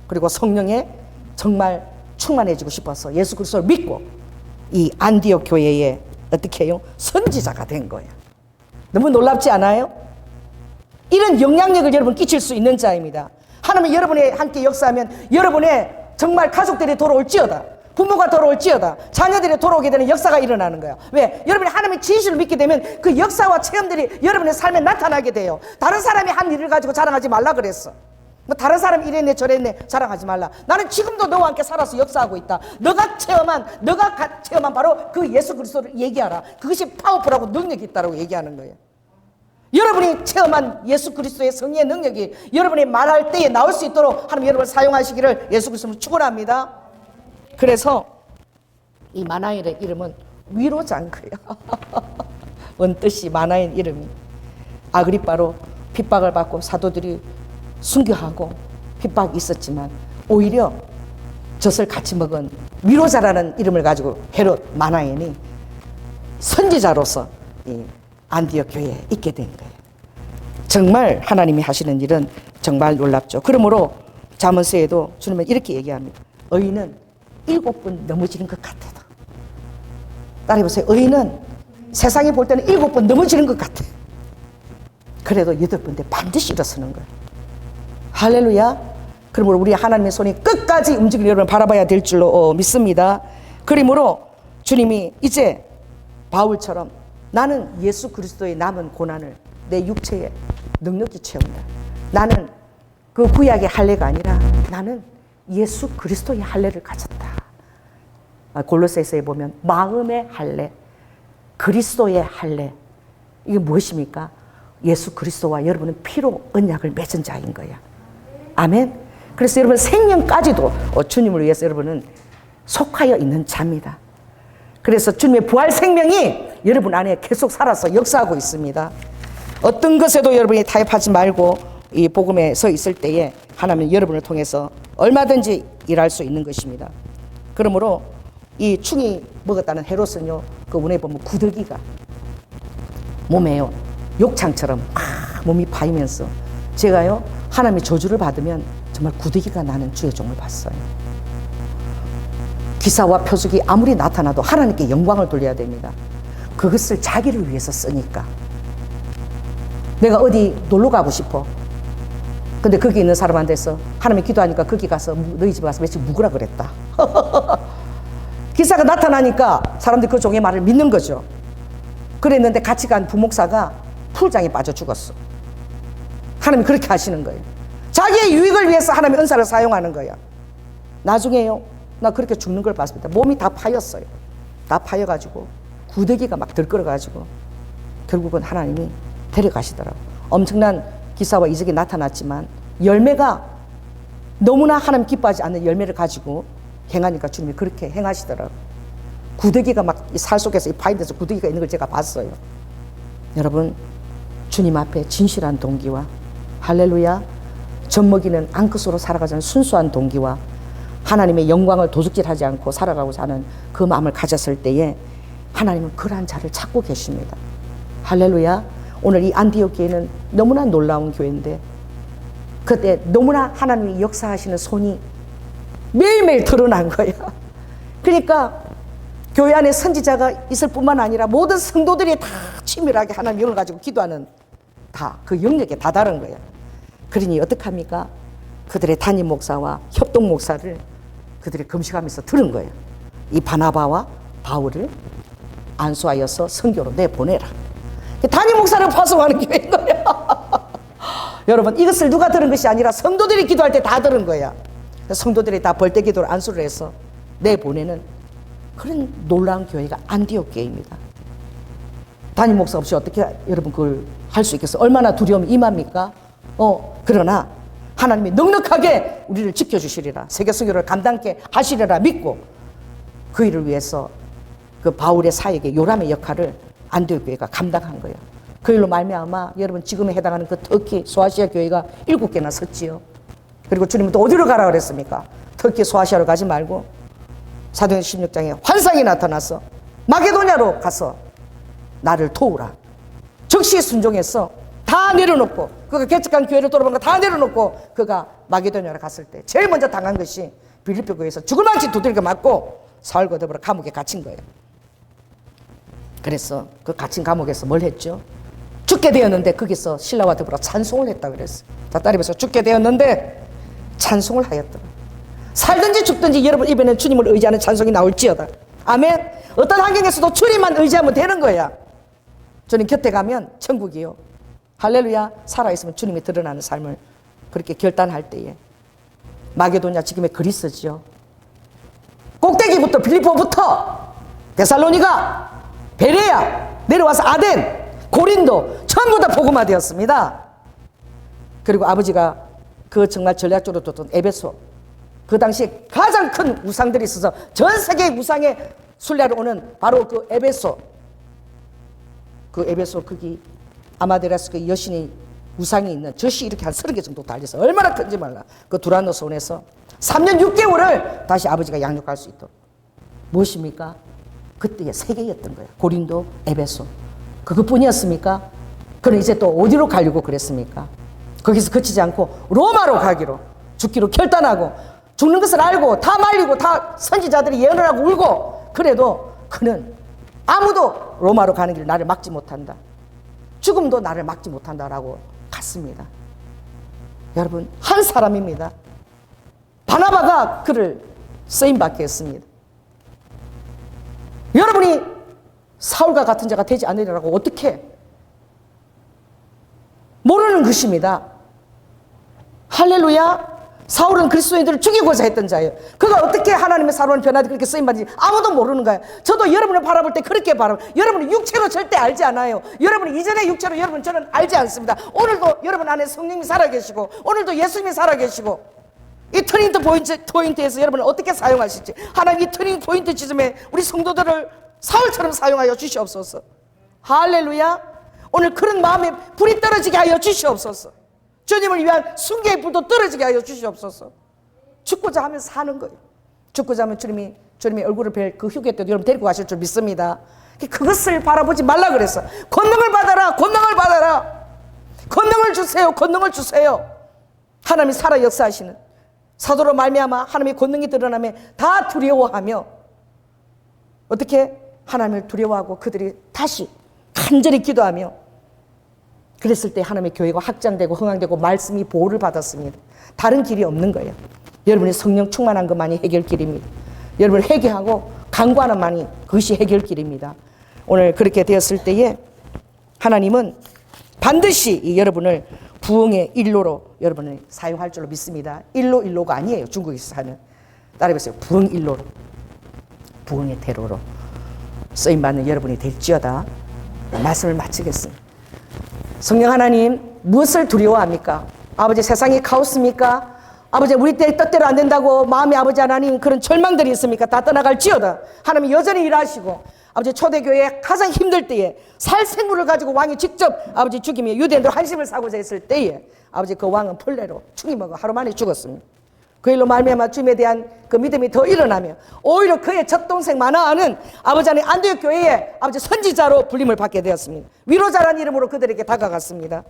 그리고 성령에 정말 충만해지고 싶어서 예수 그리스도를 믿고 이 안디옥 교회에 어떻게 해요? 선지자가 된 거예요. 너무 놀랍지 않아요? 이런 영향력을 여러분 끼칠 수 있는 자입니다. 하나님이 여러분이 함께 역사하면 여러분의 정말 가족들이 돌아올지어다, 부모가 돌아올지어다, 자녀들이 돌아오게 되는 역사가 일어나는 거야. 왜? 여러분이 하나님의 진실을 믿게 되면 그 역사와 체험들이 여러분의 삶에 나타나게 돼요. 다른 사람이 한 일을 가지고 자랑하지 말라 그랬어. 뭐 다른 사람이 이랬네 저랬네 자랑하지 말라. 나는 지금도 너와 함께 살아서 역사하고 있다. 너가 체험한 바로 그 예수 그리스도를 얘기하라. 그것이 파워풀하고 능력이 있다고 얘기하는 거예요. 여러분이 체험한 예수 그리스도의 성령의 능력이 여러분이 말할 때에 나올 수 있도록 하나님 여러분을 사용하시기를 예수 그리스도로 축원합니다. 그래서 이 마나엘의 이름은 위로자인 거예요. 원뜻이 마나엘 이름이 아그리빠로 핍박을 받고 사도들이 순교하고 핍박이 있었지만 오히려 젖을 같이 먹은 위로자라는 이름을 가지고 헤롯 마나엔이 선지자로서 이 안디옥 교회에 있게 된 거예요. 정말 하나님이 하시는 일은 정말 놀랍죠. 그러므로 잠언서에도 주님은 이렇게 얘기합니다. 의인은 7번 넘어지는 것 같아도, 따라해보세요. 의인은 세상이 볼 때는 7번 넘어지는 것 같아. 그래도 8번째 반드시 일어서는 거예요. 할렐루야. 그러므로 우리 하나님의 손이 끝까지 움직이는 여러분을 바라봐야 될 줄로 믿습니다. 그러므로 주님이 이제 바울처럼 나는 예수 그리스도의 남은 고난을 내 육체에 능력이 채운다. 나는 그 구약의 할례가 아니라 나는 예수 그리스도의 할례를 가졌다. 골로새서에 보면 마음의 할례, 그리스도의 할례, 이게 무엇입니까? 예수 그리스도와 여러분은 피로 언약을 맺은 자인 거야. 아멘. 그래서 여러분 생명까지도 주님을 위해서 여러분은 속하여 있는 자입니다. 그래서 주님의 부활 생명이 여러분 안에 계속 살아서 역사하고 있습니다. 어떤 것에도 여러분이 타협하지 말고 이 복음에 서 있을 때에 하나님은 여러분을 통해서 얼마든지 일할 수 있는 것입니다. 그러므로 이 충이 먹었다는 헤롯은요, 그 운에 보면 구더기가 몸에요 욕창처럼 몸이 파이면서, 제가요 하나님의 저주를 받으면 정말 구더기가 나는 주의 종을 봤어요. 기사와 표적이 아무리 나타나도 하나님께 영광을 돌려야 됩니다. 그것을 자기를 위해서 쓰니까. 내가 어디 놀러 가고 싶어. 근데 거기 있는 사람한테서 하나님이 기도하니까 거기 가서 너희 집에 가서 며칠 묵으라 그랬다. 기사가 나타나니까 사람들이 그 종의 말을 믿는 거죠. 그랬는데 같이 간 부목사가 풀장에 빠져 죽었어. 하나님이 그렇게 하시는 거예요. 자기의 유익을 위해서 하나님의 은사를 사용하는 거야. 나중에요, 나 그렇게 죽는 걸 봤습니다. 몸이 다 파였어요. 다 파여가지고 구더기가 막 들끓어가지고 결국은 하나님이 데려가시더라고. 엄청난 기사와 이적이 나타났지만 열매가 너무나 하나님 기뻐하지 않는 열매를 가지고 행하니까 주님이 그렇게 행하시더라고. 구더기가 막 살 속에서 이 파인 데서 구더기가 있는 걸 제가 봤어요. 여러분, 주님 앞에 진실한 동기와, 할렐루야, 젖먹이는 앙컷으로 살아가자는 순수한 동기와 하나님의 영광을 도둑질하지 않고 살아가고자 하는 그 마음을 가졌을 때에 하나님은 그러한 자를 찾고 계십니다. 할렐루야. 오늘 이 안디옥 교회는 너무나 놀라운 교회인데 그때 너무나 하나님이 역사하시는 손이 매일매일 드러난 거야. 그러니까 교회 안에 선지자가 있을 뿐만 아니라 모든 성도들이 다 치밀하게 하나님 영을 가지고 기도하는, 다 그 영역에 다다른 거야. 그러니 어떡합니까? 그들의 담임 목사와 협동 목사를 그들이 금식하면서 들은 거예요. 이 바나바와 바울을 안수하여서 선교로 내보내라. 담임 목사를 파송하는 교회인 거야. 여러분, 이것을 누가 들은 것이 아니라 성도들이 기도할 때 다 들은 거야. 성도들이 다 벌떼기도를 안수를 해서 내보내는 그런 놀라운 교회가 안디옥 교회입니다. 담임 목사 없이 어떻게 여러분 그걸 할 수 있겠어요? 얼마나 두려움이 임합니까? 그러나 하나님이 넉넉하게 우리를 지켜주시리라, 세계 선교를 감당케 하시리라 믿고 그 일을 위해서 그 바울의 사역의 요람의 역할을 안디옥 교회가 감당한 거예요. 그 일로 말미암아 여러분 지금에 해당하는 그 터키 소아시아 교회가 7개나 섰지요. 그리고 주님은 또 어디로 가라 그랬습니까? 터키 소아시아로 가지 말고 사도행전 16장에 환상이 나타나서 마게도냐로 가서 나를 도우라. 즉시 순종해서 다 내려놓고, 그가 개척한 교회를 돌아본 거 다 내려놓고 그가 마게도냐로 갔을 때 제일 먼저 당한 것이 빌립보 교회에서 죽을 망치 두들겨 맞고 사울과 더불어 감옥에 갇힌 거예요. 그래서 그 갇힌 감옥에서 뭘 했죠? 죽게 되었는데 거기서 신라와 더불어 찬송을 했다 그랬어요. 다 따라해서 죽게 되었는데 찬송을 하였더라. 살든지 죽든지 여러분 입에는 주님을 의지하는 찬송이 나올지어다. 아멘. 어떤 환경에서도 주님만 의지하면 되는 거야. 주님 곁에 가면 천국이요. 할렐루야. 살아있으면 주님이 드러나는 삶을 그렇게 결단할 때에 마게도냐 지금의 그리스지요. 꼭대기부터 빌립보부터 데살로니가, 베레야, 내려와서 아덴, 고린도 전부 다 복음화되었습니다. 그리고 아버지가 그 정말 전략적으로 뒀던 에베소, 그 당시에 가장 큰 우상들이 있어서 전 세계의 우상에 순례하러 오는 바로 그 에베소, 거기 아마데라스 그 여신이 우상이 있는 젖이 이렇게 한 30개 정도 달려서 얼마나 큰지 몰라. 그 두란노 손에서 3년 6개월을 다시 아버지가 양육할 수 있도록. 무엇입니까? 그때의 세계였던 거예요. 고린도, 에베소. 그것뿐이었습니까? 그럼 이제 또 어디로 가려고 그랬습니까? 거기서 그치지 않고 로마로 가기로, 죽기로 결단하고, 죽는 것을 알고 다 말리고 다 선지자들이 예언을 하고 울고, 그래도 그는 아무도 로마로 가는 길을 나를 막지 못한다, 죽음도 나를 막지 못한다라고 갔습니다. 여러분, 한 사람입니다. 바나바가 그를 쓰임받게 했습니다. 여러분이 사울과 같은 자가 되지 않으리라고 어떻게 모르는 것입니다. 할렐루야. 사울은 그리스도인들을 죽이고자 했던 자예요. 그가 어떻게 하나님의 사로운 변화를 그렇게 쓰임받는지 아무도 모르는 거예요. 저도 여러분을 바라볼 때 그렇게 바라봐요. 여러분은 육체로 절대 알지 않아요. 여러분은 이전의 육체로 여러분 저는 알지 않습니다. 오늘도 여러분 안에 성령이 살아계시고, 오늘도 예수님이 살아계시고, 이 터닝 포인트에서 여러분을 어떻게 사용하실지, 하나님 이 터닝 포인트 지점에 우리 성도들을 사울처럼 사용하여 주시옵소서. 할렐루야. 오늘 그런 마음에 불이 떨어지게 하여 주시옵소서. 주님을 위한 순개의 불도 떨어지게 하여 주시옵소서. 죽고자 하면 사는 거예요. 죽고자 하면 주님의 얼굴을 뵐 그 휴게 때도 여러분 데리고 가실 줄 믿습니다. 그것을 바라보지 말라 그랬어. 권능을 받아라, 권능을 받아라. 권능을 주세요, 권능을 주세요. 하나님이 살아 역사하시는 사도로 말미암아 하나님의 권능이 드러나며 다 두려워하며, 어떻게 하나님을 두려워하고 그들이 다시 간절히 기도하며 그랬을 때 하나님의 교회가 확장되고 흥황되고 말씀이 보호를 받았습니다. 다른 길이 없는 거예요. 여러분이 성령 충만한 것만이 해결길입니다. 여러분을 회개하고 간구하는 만이 그것이 해결길입니다. 오늘 그렇게 되었을 때에 하나님은 반드시 이 여러분을 부흥의 일로로 여러분을 사용할 줄로 믿습니다. 일로가 아니에요. 중국에서 하는. 따라해보세요. 부흥 일로로, 부흥의 대로로 쓰임받는 여러분이 될지어다. 말씀을 마치겠습니다. 성령 하나님, 무엇을 두려워합니까? 아버지, 세상이 카오스입니까? 아버지, 우리 때 뜻대로 안 된다고 마음이 아버지 하나님 그런 절망들이 있습니까? 다 떠나갈지어다. 하나님 여전히 일하시고, 아버지 초대교회에 가장 힘들 때에 살 생물을 가지고 왕이 직접 아버지 죽이며 유대인들 한심을 사고자 했을 때에 아버지 그 왕은 풀레로 충이 먹어 하루 만에 죽었습니다. 그 일로 말미암아 주님에 대한 그 믿음이 더 일어나며 오히려 그의 젖동생 마나아는 아버지 하나님 안디옥 교회에 아버지 선지자로 불림을 받게 되었습니다. 위로자라는 이름으로 그들에게 다가갔습니다.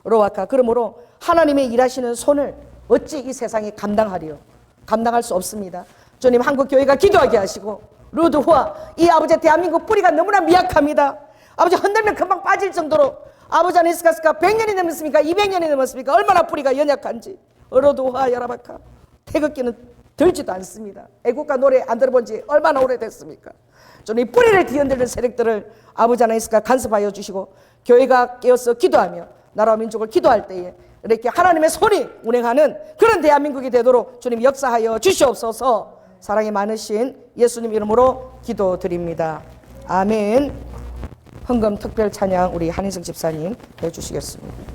로아카. 그러므로 하나님의 일하시는 손을 어찌 이 세상이 감당하리요? 감당할 수 없습니다. 주님, 한국 교회가 기도하게 하시고, 루드와 이 아버지 대한민국 뿌리가 너무나 미약합니다. 아버지 흔들면 금방 빠질 정도로 아버지 안에 있을까 100년이 넘었습니까? 200년이 넘었습니까? 얼마나 뿌리가 연약한지. 어로도와 야라바카. 태극기는 들지도 않습니다. 애국가 노래 안 들어본 지 얼마나 오래됐습니까? 주님, 뿌리를 뒤흔들는 세력들을 아버지 하나 있을까 간섭하여 주시고, 교회가 깨어서 기도하며 나라와 민족을 기도할 때에 이렇게 하나님의 손이 운행하는 그런 대한민국이 되도록 주님 역사하여 주시옵소서. 사랑이 많으신 예수님 이름으로 기도드립니다. 아멘. 헌금 특별 찬양 우리 한인성 집사님 해주시겠습니다.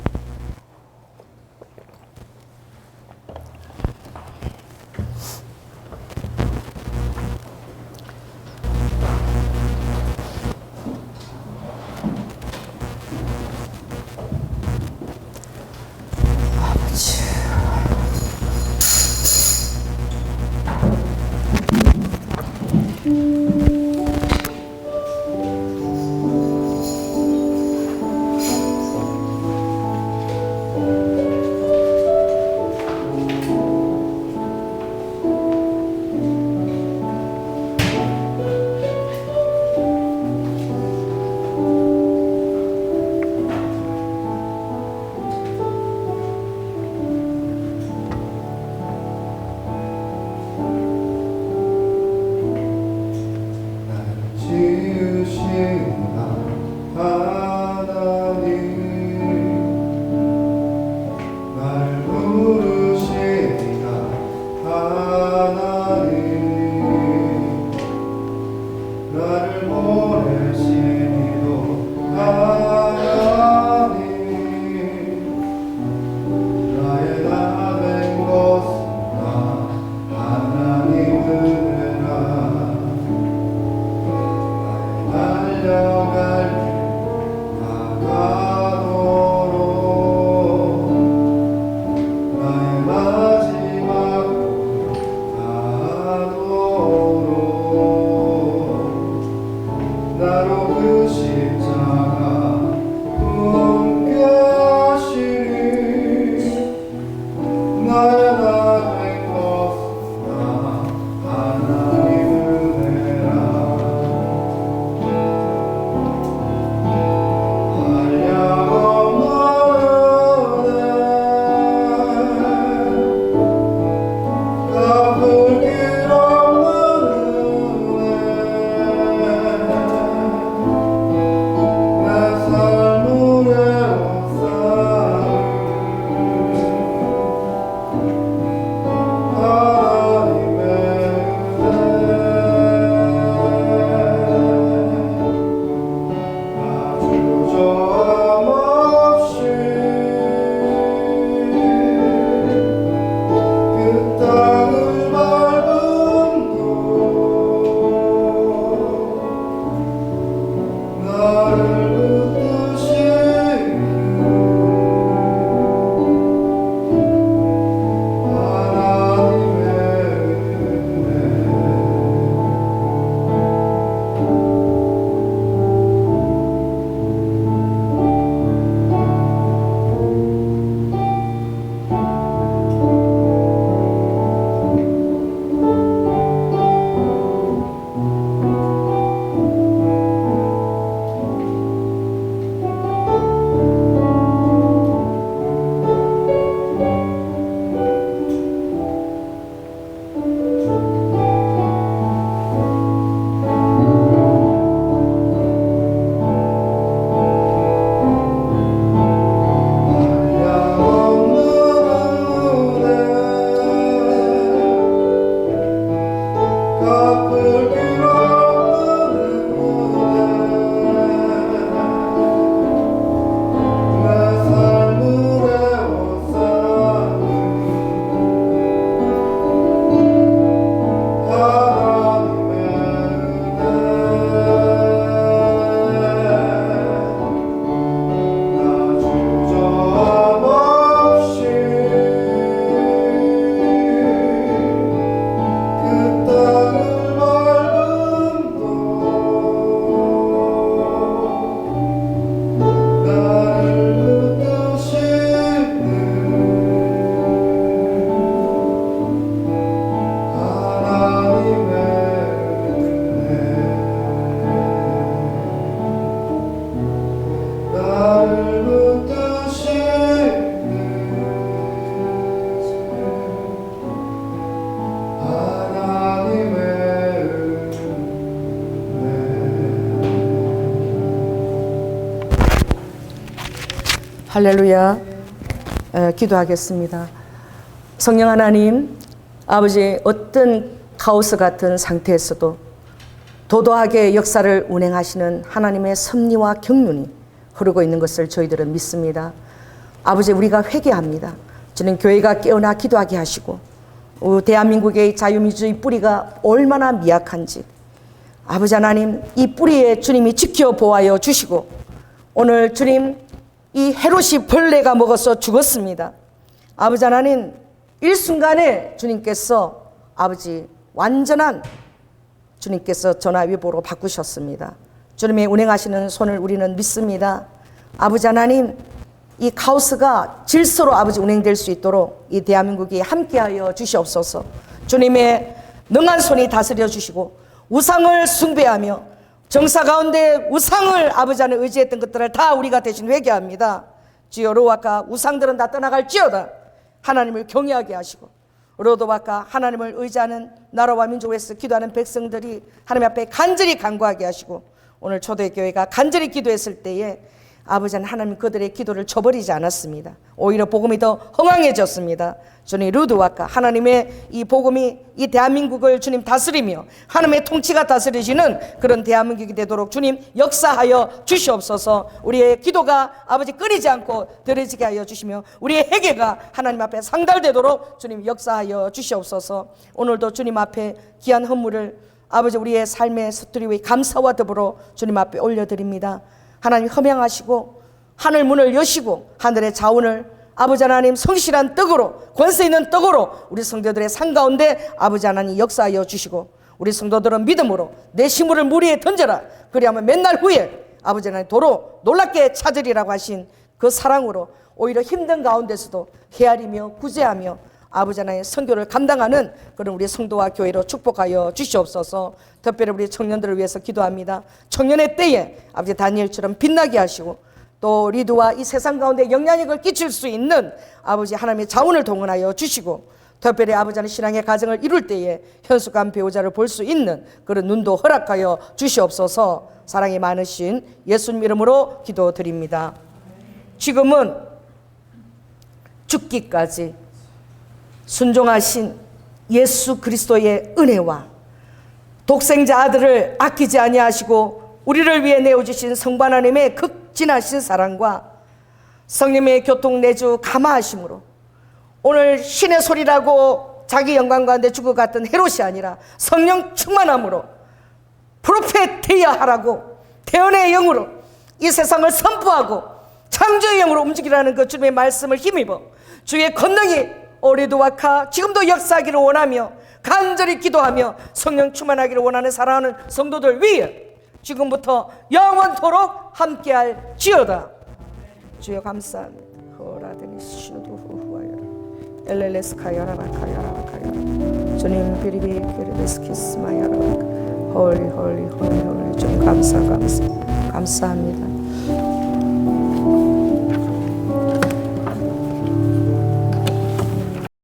할렐루야. 기도하겠습니다. 성령 하나님, 아버지, 어떤 카오스 같은 상태에서도 도도하게 역사를 운행하시는 하나님의 섭리와 경륜이 흐르고 있는 것을 저희들은 믿습니다. 아버지, 우리가 회개합니다. 주님, 교회가 깨어나 기도하게 하시고 대한민국의 자유민주주의 뿌리가 얼마나 미약한지 아버지 하나님, 이 뿌리에 주님이 지켜보아여 주시고 오늘 주님, 이 헤롯이 벌레가 먹어서 죽었습니다. 아버지 하나님, 일순간에 주님께서 아버지 완전한 주님께서 전화위복으로 바꾸셨습니다. 주님의 운행하시는 손을 우리는 믿습니다. 아버지 하나님, 이 카오스가 질서로 아버지 운행될 수 있도록 이 대한민국이 함께하여 주시옵소서. 주님의 능한 손이 다스려 주시고 우상을 숭배하며 정사 가운데 우상을 아버지 안에 의지했던 것들을 다 우리가 대신 회개합니다. 주여, 로아카 우상들은 다 떠나갈지어다. 하나님을 경외하게 하시고 로도바카 하나님을 의지하는 나라와 민족을 위해서 기도하는 백성들이 하나님 앞에 간절히 간구하게 하시고 오늘 초대교회가 간절히 기도했을 때에 아버지는 하나님 그들의 기도를 저버리지 않았습니다. 오히려 복음이 더 흥황해졌습니다. 주님, 루드와카 하나님의 이 복음이 이 대한민국을 주님 다스리며 하나님의 통치가 다스리시는 그런 대한민국이 되도록 주님 역사하여 주시옵소서. 우리의 기도가 아버지 끊이지 않고 들어지게 하여 주시며 우리의 회개가 하나님 앞에 상달되도록 주님 역사하여 주시옵소서. 오늘도 주님 앞에 귀한 헌물을 아버지 우리의 삶의 스토리의 감사와 더불어 주님 앞에 올려드립니다. 하나님 흠양하시고 하늘 문을 여시고 하늘의 자원을 아버지 하나님 성실한 떡으로 권세 있는 떡으로 우리 성도들의 상 가운데 아버지 하나님 역사하여 주시고 우리 성도들은 믿음으로 내 시물을 무리에 던져라. 그리하면 맨날 후에 아버지 하나님 도로 놀랍게 찾으리라고 하신 그 사랑으로 오히려 힘든 가운데서도 헤아리며 구제하며 아버지 하나님의 선교를 감당하는 그런 우리 성도와 교회로 축복하여 주시옵소서. 특별히 우리 청년들을 위해서 기도합니다. 청년의 때에 아버지 다니엘처럼 빛나게 하시고 또 리드와 이 세상 가운데 영향력을 끼칠 수 있는 아버지 하나님의 자원을 동원하여 주시고 특별히 아버지 하나님 신앙의 가정을 이룰 때에 현숙한 배우자를 볼 수 있는 그런 눈도 허락하여 주시옵소서. 사랑이 많으신 예수님 이름으로 기도드립니다. 지금은 죽기까지 순종하신 예수 그리스도의 은혜와 독생자 아들을 아끼지 아니하시고 우리를 위해 내어주신 성부 하나님의 극진하신 사랑과 성령의 교통내주 감화하심으로 오늘 신의 소리라고 자기 영광 가운데 죽어갔던 헤롯이 아니라 성령 충만함으로 프로페트야 하라고 태연의 영으로 이 세상을 선포하고 창조의 영으로 움직이라는 그 주님의 말씀을 힘입어 주의 권능이 오리도와카 지금도 역사하기를 원하며 간절히 기도하며 성령 충만하기를 원하는 사랑하는 성도들 위해 지금부터 영원토록 함께할 지어다. 주여 감사합니다. 호라드니 시누두후후아야라 엘렐레스카야라바카야라바카야라 주님 비리비 키르베스키스마야라바카 홀리 주님 감사합니다.